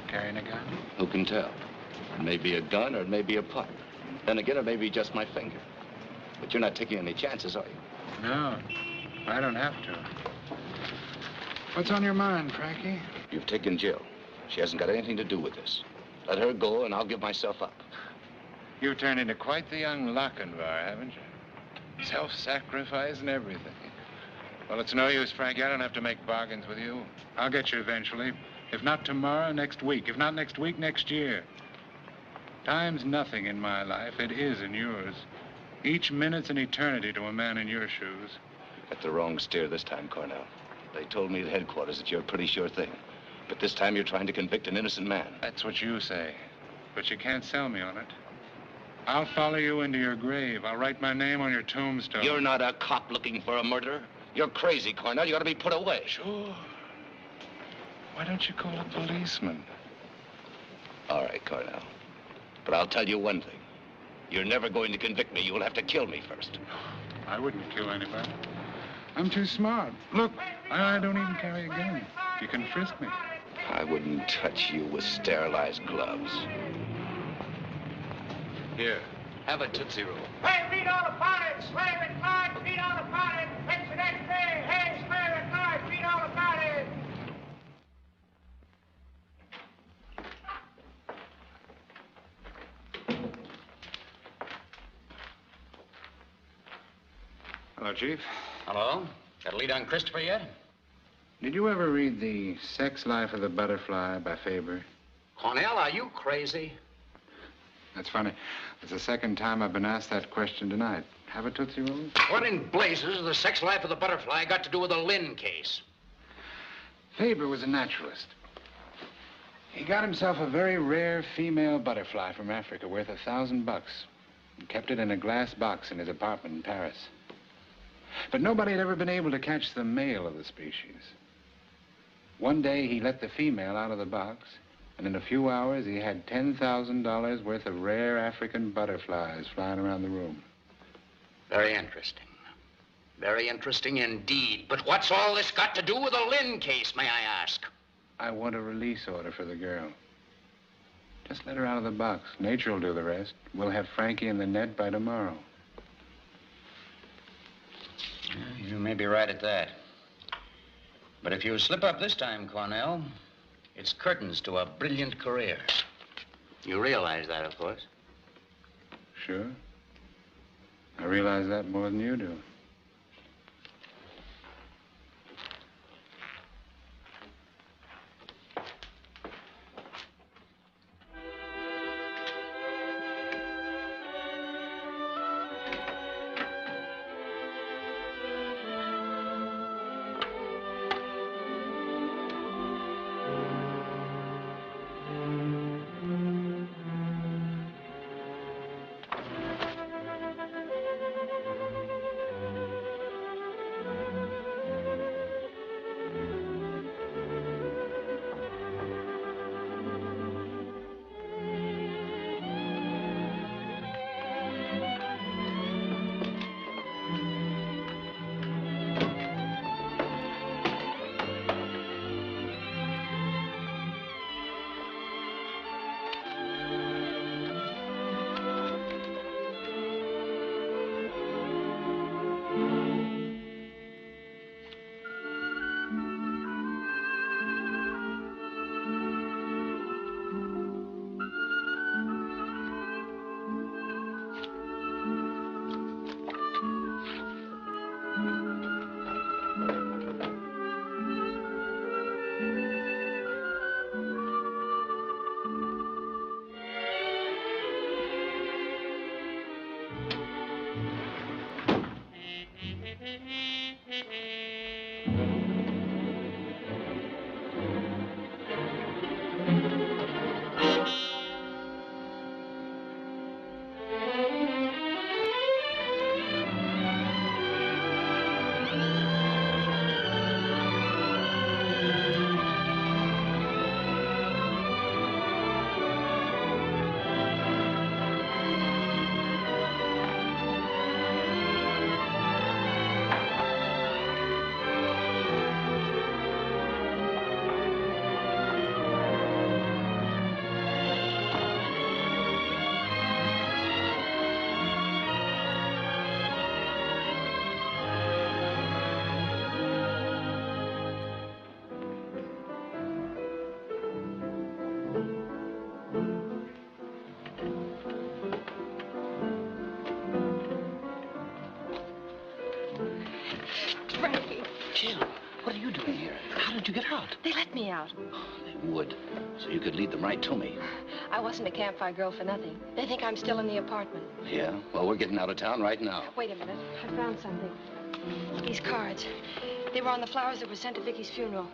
S4: Carrying a gun?
S16: Who can tell? It may be a gun or it may be a pipe. Then again, it may be just my finger. But you're not taking any chances, are you?
S4: No, I don't have to. What's on your mind, Frankie?
S16: You've taken Jill. She hasn't got anything to do with this. Let her go and I'll give myself up.
S4: You've turned into quite the young Lochinvar, haven't you? Self-sacrifice and everything. Well, it's no use, Frankie. I don't have to make bargains with you. I'll get you eventually. If not tomorrow, next week. If not next week, next year. Time's nothing in my life. It is in yours. Each minute's an eternity to a man in your shoes.
S16: You got the wrong steer this time, Cornell. They told me at headquarters that you're a pretty sure thing. But this time you're trying to convict an innocent man.
S4: That's what you say. But you can't sell me on it. I'll follow you into your grave. I'll write my name on your tombstone.
S16: You're not a cop looking for a murderer. You're crazy, Cornell. You ought to be put away.
S4: Sure. Why don't you call a policeman?
S16: All right, Cornell. But I'll tell you one thing. You're never going to convict me. You will have to kill me first.
S4: I wouldn't kill anybody. I'm too smart. Look, I don't even carry a gun. You can frisk me.
S16: I wouldn't touch you with sterilized gloves.
S6: Here, have a Tootsie Roll.
S3: Hey, read all about it. Swear it, Marge. Read all about it. It's the next day. Hey, swear it, Marge. Read all about it.
S4: Hello, Chief.
S1: Hello? Got a lead on Christopher yet?
S4: Did you ever read The Sex Life of the Butterfly by Faber?
S1: Cornell, are you crazy?
S4: That's funny. It's the second time I've been asked that question tonight. Have a Tootsie Roll?
S1: What in blazes has the sex life of the butterfly got to do with the Lynn case?
S4: Faber was a naturalist. He got himself a very rare female butterfly from Africa worth $1,000 and kept it in a glass box in his apartment in Paris. But nobody had ever been able to catch the male of the species. One day, he let the female out of the box, and in a few hours, he had $10,000 worth of rare African butterflies flying around the room.
S1: Very interesting. Very interesting indeed. But what's all this got to do with the Lynn case, may I ask?
S4: I want a release order for the girl. Just let her out of the box. Nature will do the rest. We'll have Frankie in the net by tomorrow.
S1: You may be right at that. But if you slip up this time, Cornell, it's curtains to a brilliant career. You realize that, of course.
S4: Sure. I realize that more than you do.
S16: you get out?
S7: They let me out.
S16: They would, so you could lead them right to me.
S7: I wasn't a campfire girl for nothing. They think I'm still in the apartment.
S16: Yeah? Well, we're getting out of town right now.
S7: Wait a minute. I found something. These cards. They were on the flowers that were sent to Vicky's funeral.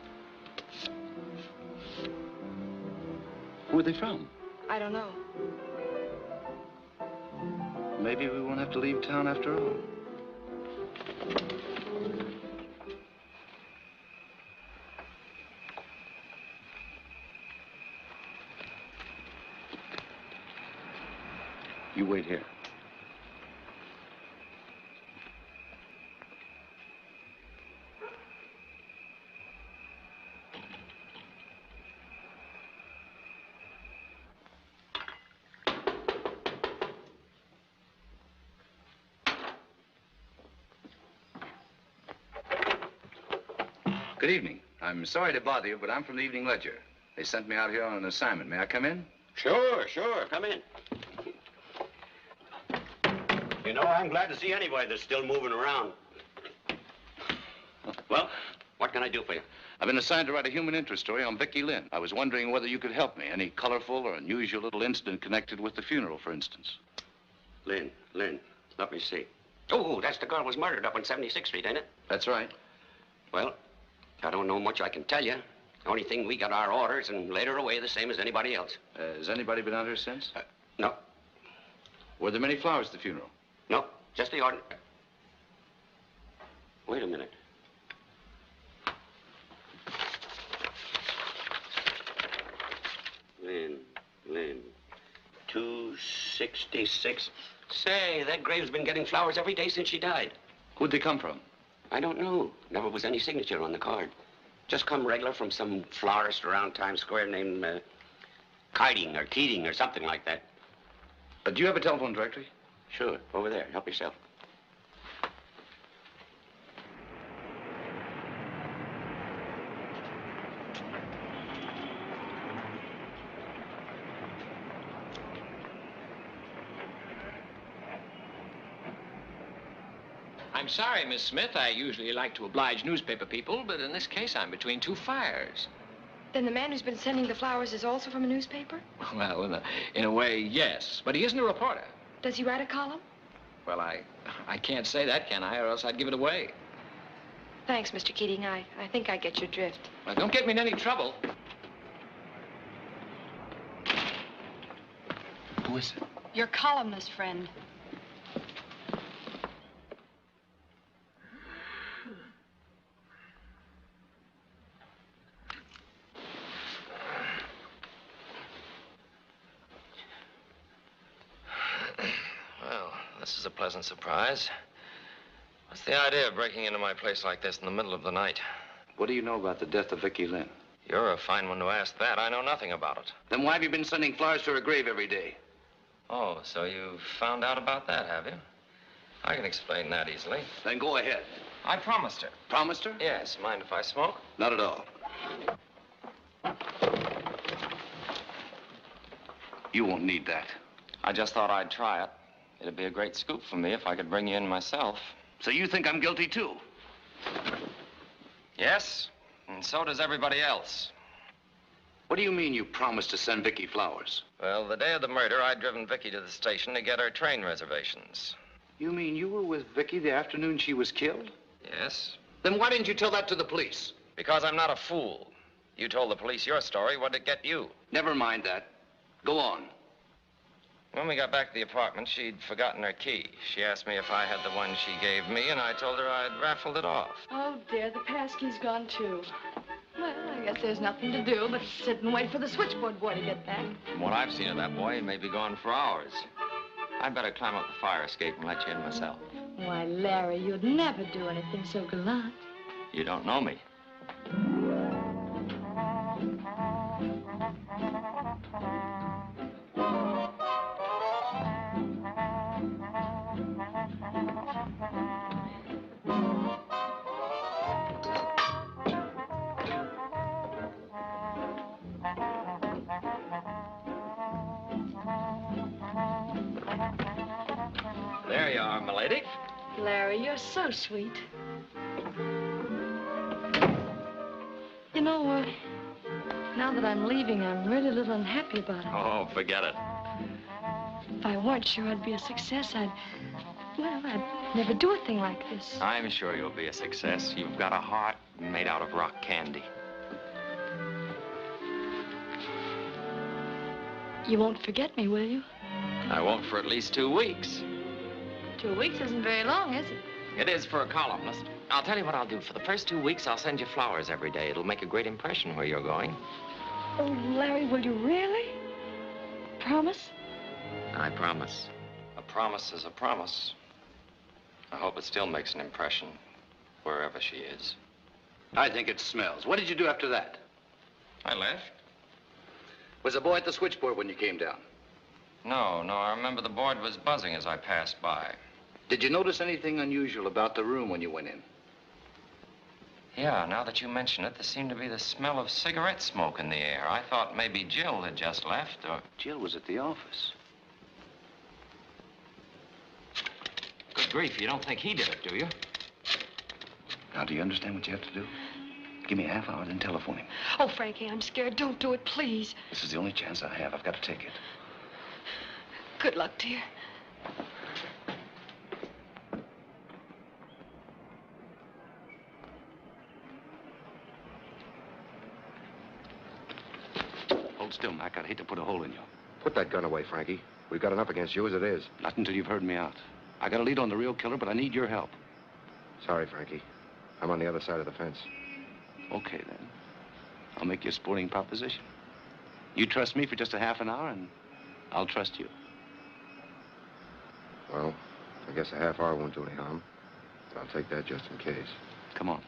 S16: Who are they from?
S7: I don't know.
S16: Maybe we won't have to leave town after all. You wait here. Good evening. I'm sorry to bother you, but I'm from the Evening Ledger. They sent me out here on an assignment. May I come in?
S17: Sure, sure. Come in. You know, I'm glad to see anybody that's still moving around. Well, What can I do for you?
S12: I've been assigned to write a human interest story on Vicky Lynn. I was wondering whether you could help me. Any colorful or unusual little incident connected with the funeral, for instance.
S17: Lynn. Let me see. Oh, that's the girl who was murdered up on 76th Street, ain't it?
S12: That's right.
S17: Well, I don't know much I can tell you. The only thing, we got our orders and laid her away the same as anybody else.
S12: Has anybody been out here since?
S17: No.
S12: Were there many flowers at the funeral?
S17: No, just the ordinary. Wait a minute. Lynn. 266. Say, that grave's been getting flowers every day since she died.
S12: Who'd they come from?
S17: I don't know. Never was any signature on the card. Just come regular from some florist around Times Square named Keating or something like that.
S12: Do you have a telephone directory?
S17: Sure. Over there. Help yourself.
S18: I'm sorry, Miss Smith. I usually like to oblige newspaper people, but in this case, I'm between two fires.
S7: Then the man who's been sending the flowers is also from a newspaper?
S18: Well, in a way, yes. But he isn't a reporter.
S7: Does he write a column?
S18: Well, I can't say that, can I? Or else I'd give it away.
S7: Thanks, Mr. Keating. I think I get your drift.
S18: Well, don't get me in any trouble.
S12: Who is it?
S7: Your columnist friend.
S6: This is a pleasant surprise. What's the idea of breaking into my place like this in the middle of the night?
S12: What do you know about the death of Vicky Lynn?
S6: You're a fine one to ask that. I know nothing about it.
S12: Then why have you been sending flowers to her grave every day?
S6: Oh, so you've found out about that, have you? I can explain that easily.
S12: Then go ahead.
S6: I promised her.
S12: Promised her?
S6: Yes. Mind if I smoke?
S12: Not at all. You won't need that.
S6: I just thought I'd try it. It'd be a great scoop for me if I could bring you in myself.
S12: So you think I'm guilty, too?
S6: Yes, and so does everybody else.
S12: What do you mean you promised to send Vicky flowers?
S6: Well, the day of the murder, I'd driven Vicky to the station to get her train reservations.
S12: You mean you were with Vicky the afternoon she was killed?
S6: Yes.
S12: Then why didn't you tell that to the police?
S6: Because I'm not a fool. You told the police your story. What'd it get you?
S12: Never mind that. Go on.
S6: When we got back to the apartment, she'd forgotten her key. She asked me if I had the one she gave me, and I told her I'd raffled it off.
S7: Oh, dear, the passkey's gone, too. Well, I guess there's nothing to do but sit and wait for the switchboard boy to get back.
S6: From what I've seen of that boy, he may be gone for hours. I'd better climb up the fire escape and let you in myself.
S7: Why, Larry, you'd never do anything so gallant.
S6: You don't know me. There you are, milady.
S7: Larry, you're so sweet. You know, now that I'm leaving, I'm really a little unhappy about it.
S6: Oh, forget it.
S7: If I weren't sure I'd be a success, I'd never do a thing like this.
S6: I'm sure you'll be a success. You've got a heart made out of rock candy.
S7: You won't forget me, will you?
S6: I won't for at least 2 weeks.
S7: 2 weeks isn't very long, is it?
S6: It is for a columnist. I'll tell you what I'll do. For the first 2 weeks, I'll send you flowers every day. It'll make a great impression where you're going.
S7: Oh, Larry, will you really? Promise?
S6: I promise. A promise is a promise. I hope it still makes an impression wherever she is.
S12: I think it smells. What did you do after that?
S6: I left.
S12: Was the boy at the switchboard when you came down?
S6: No, I remember the board was buzzing as I passed by.
S12: Did you notice anything unusual about the room when you went in?
S6: Yeah, now that you mention it, there seemed to be the smell of cigarette smoke in the air. I thought maybe Jill had just left, or...
S12: Jill was at the office.
S6: Good grief, you don't think he did it, do you?
S12: Now, do you understand what you have to do? Give me a half hour, then telephone him.
S7: Oh, Frankie, I'm scared. Don't do it, please.
S12: This is the only chance I have. I've got to take it.
S7: Good luck, dear.
S12: Hold still, Mac. I'd hate to put a hole in you.
S10: Put that gun away, Frankie. We've got enough against you as it is.
S12: Not until you've heard me out. I got a lead on the real killer, but I need your help.
S10: Sorry, Frankie. I'm on the other side of the fence.
S12: Okay, then. I'll make you a sporting proposition. You trust me for just a half an hour, and I'll trust you.
S10: Well, I guess a half hour won't do any harm. But I'll take that just in case.
S12: Come on.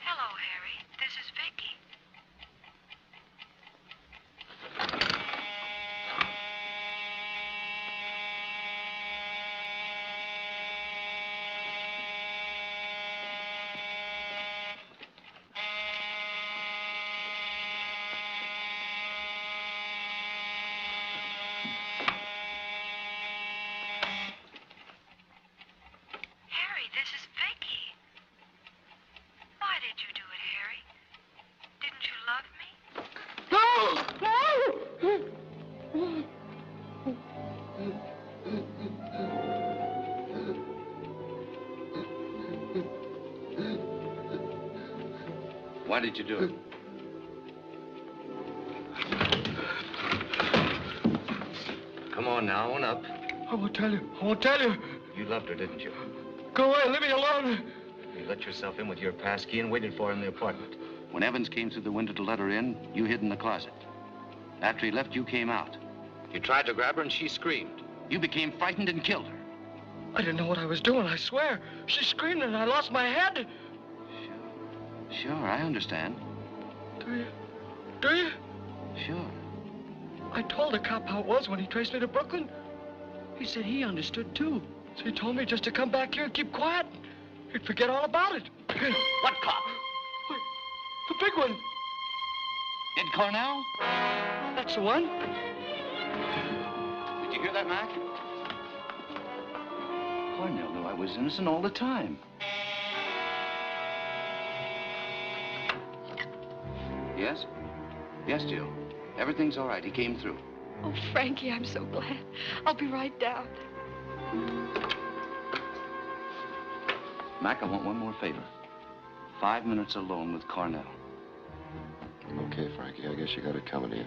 S19: Hello, Harry. This is Vicky. Harry, this is Vicky. Why did you do it, Harry? Didn't you love me?
S12: Why did you do it? Come on now, own up.
S14: I won't tell you. I won't tell you.
S12: You loved her, didn't you?
S14: Go away. Leave me alone.
S12: You let yourself in with your pass key and waited for her in the apartment. When Evans came through the window to let her in, you hid in the closet. After he left, you came out. You tried to grab her and she screamed. You became frightened and killed her.
S14: I didn't know what I was doing, I swear. She screamed and I lost my head.
S12: Sure, I understand.
S14: Do you? Do you?
S12: Sure.
S14: I told the cop how it was when he traced me to Brooklyn. He said he understood, too. So he told me just to come back here and keep quiet. He'd forget all about it.
S12: What cop?
S14: Wait, the big one.
S12: Ed Cornell?
S14: That's the one.
S12: Did you hear that, Mac? Cornell knew I was innocent all the time. Yes? Yes, Jill. Everything's all right. He came through.
S7: Oh, Frankie, I'm so glad. I'll be right down.
S12: Mac, I want one more favor. 5 minutes alone with Cornell.
S10: Okay, Frankie, I guess you got it coming to you.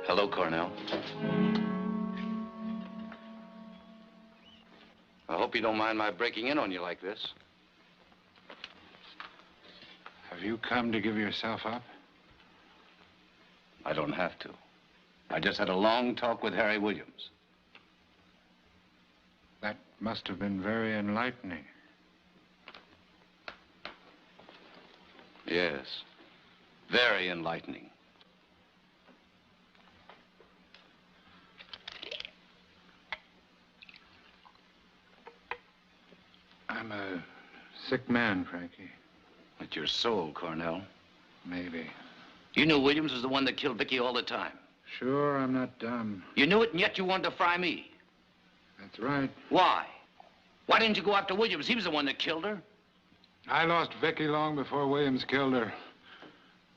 S12: Hello, Cornell. I hope you don't mind my breaking in on you like this.
S4: Have you come to give yourself up?
S12: I don't have to. I just had a long talk with Harry Williams.
S4: That must have been very enlightening.
S12: Yes, very enlightening.
S4: I'm a sick man, Frankie.
S12: It's your soul, Cornell.
S4: Maybe.
S12: You knew Williams was the one that killed Vicky all the time.
S4: Sure, I'm not dumb.
S12: You knew it, and yet you wanted to fry me.
S4: That's right.
S12: Why? Why didn't you go after Williams? He was the one that killed her.
S4: I lost Vicky long before Williams killed her.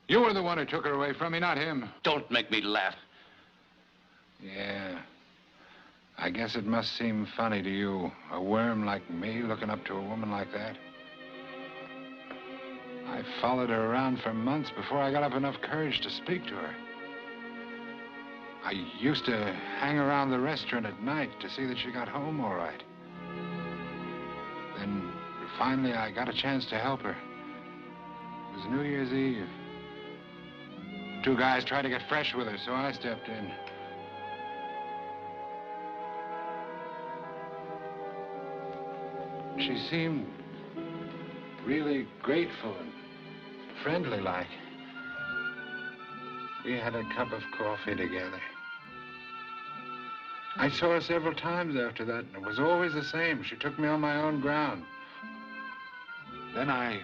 S4: You were the one who took her away from me, not him.
S12: Don't make me laugh.
S4: Yeah. I guess it must seem funny to you, a worm like me looking up to a woman like that. I followed her around for months before I got up enough courage to speak to her. I used to hang around the restaurant at night to see that she got home all right. Then finally I got a chance to help her. It was New Year's Eve. 2 guys tried to get fresh with her, so I stepped in. She seemed really grateful and friendly-like. We had a cup of coffee together. I saw her several times after that, and it was always the same. She took me on my own ground. Then I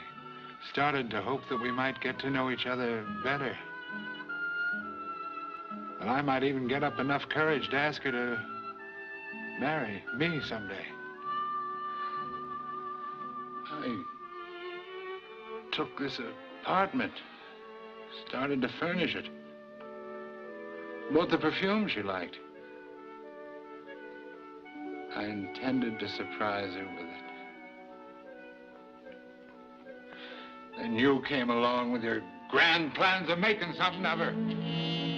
S4: started to hope that we might get to know each other better. That I might even get up enough courage to ask her to marry me someday. I took this apartment, started to furnish it. Bought the perfume she liked. I intended to surprise her with it. Then you came along with your grand plans of making something of her.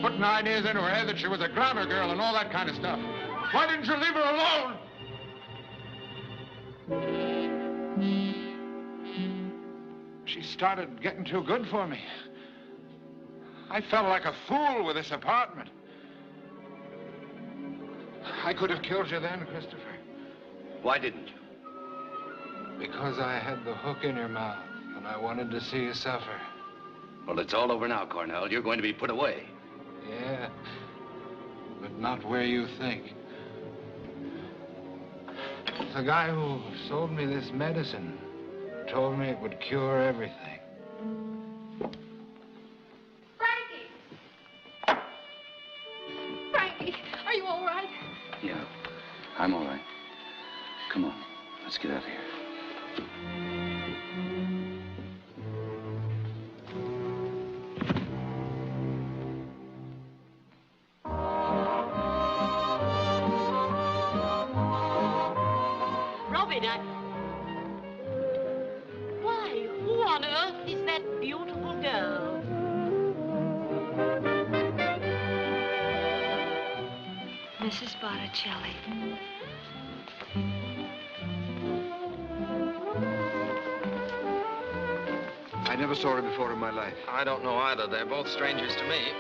S4: Putting ideas into her head that she was a glamour girl and all that kind of stuff. Why didn't you leave her alone? She started getting too good for me. I felt like a fool with this apartment. I could have killed you then, Christopher.
S12: Why didn't you?
S4: Because I had the hook in your mouth, and I wanted to see you suffer.
S12: Well, it's all over now, Cornell. You're going to be put away.
S4: Yeah, but not where you think. The guy who sold me this medicine told me it would cure everything.
S7: Frankie, are you all right?
S12: Yeah, I'm all right. Come on, let's get out of here.
S15: Robin, why, who on earth is that beautiful girl?
S7: Mrs. Botticelli.
S5: I never saw her before in my life.
S18: I don't know either. They're both strangers to me.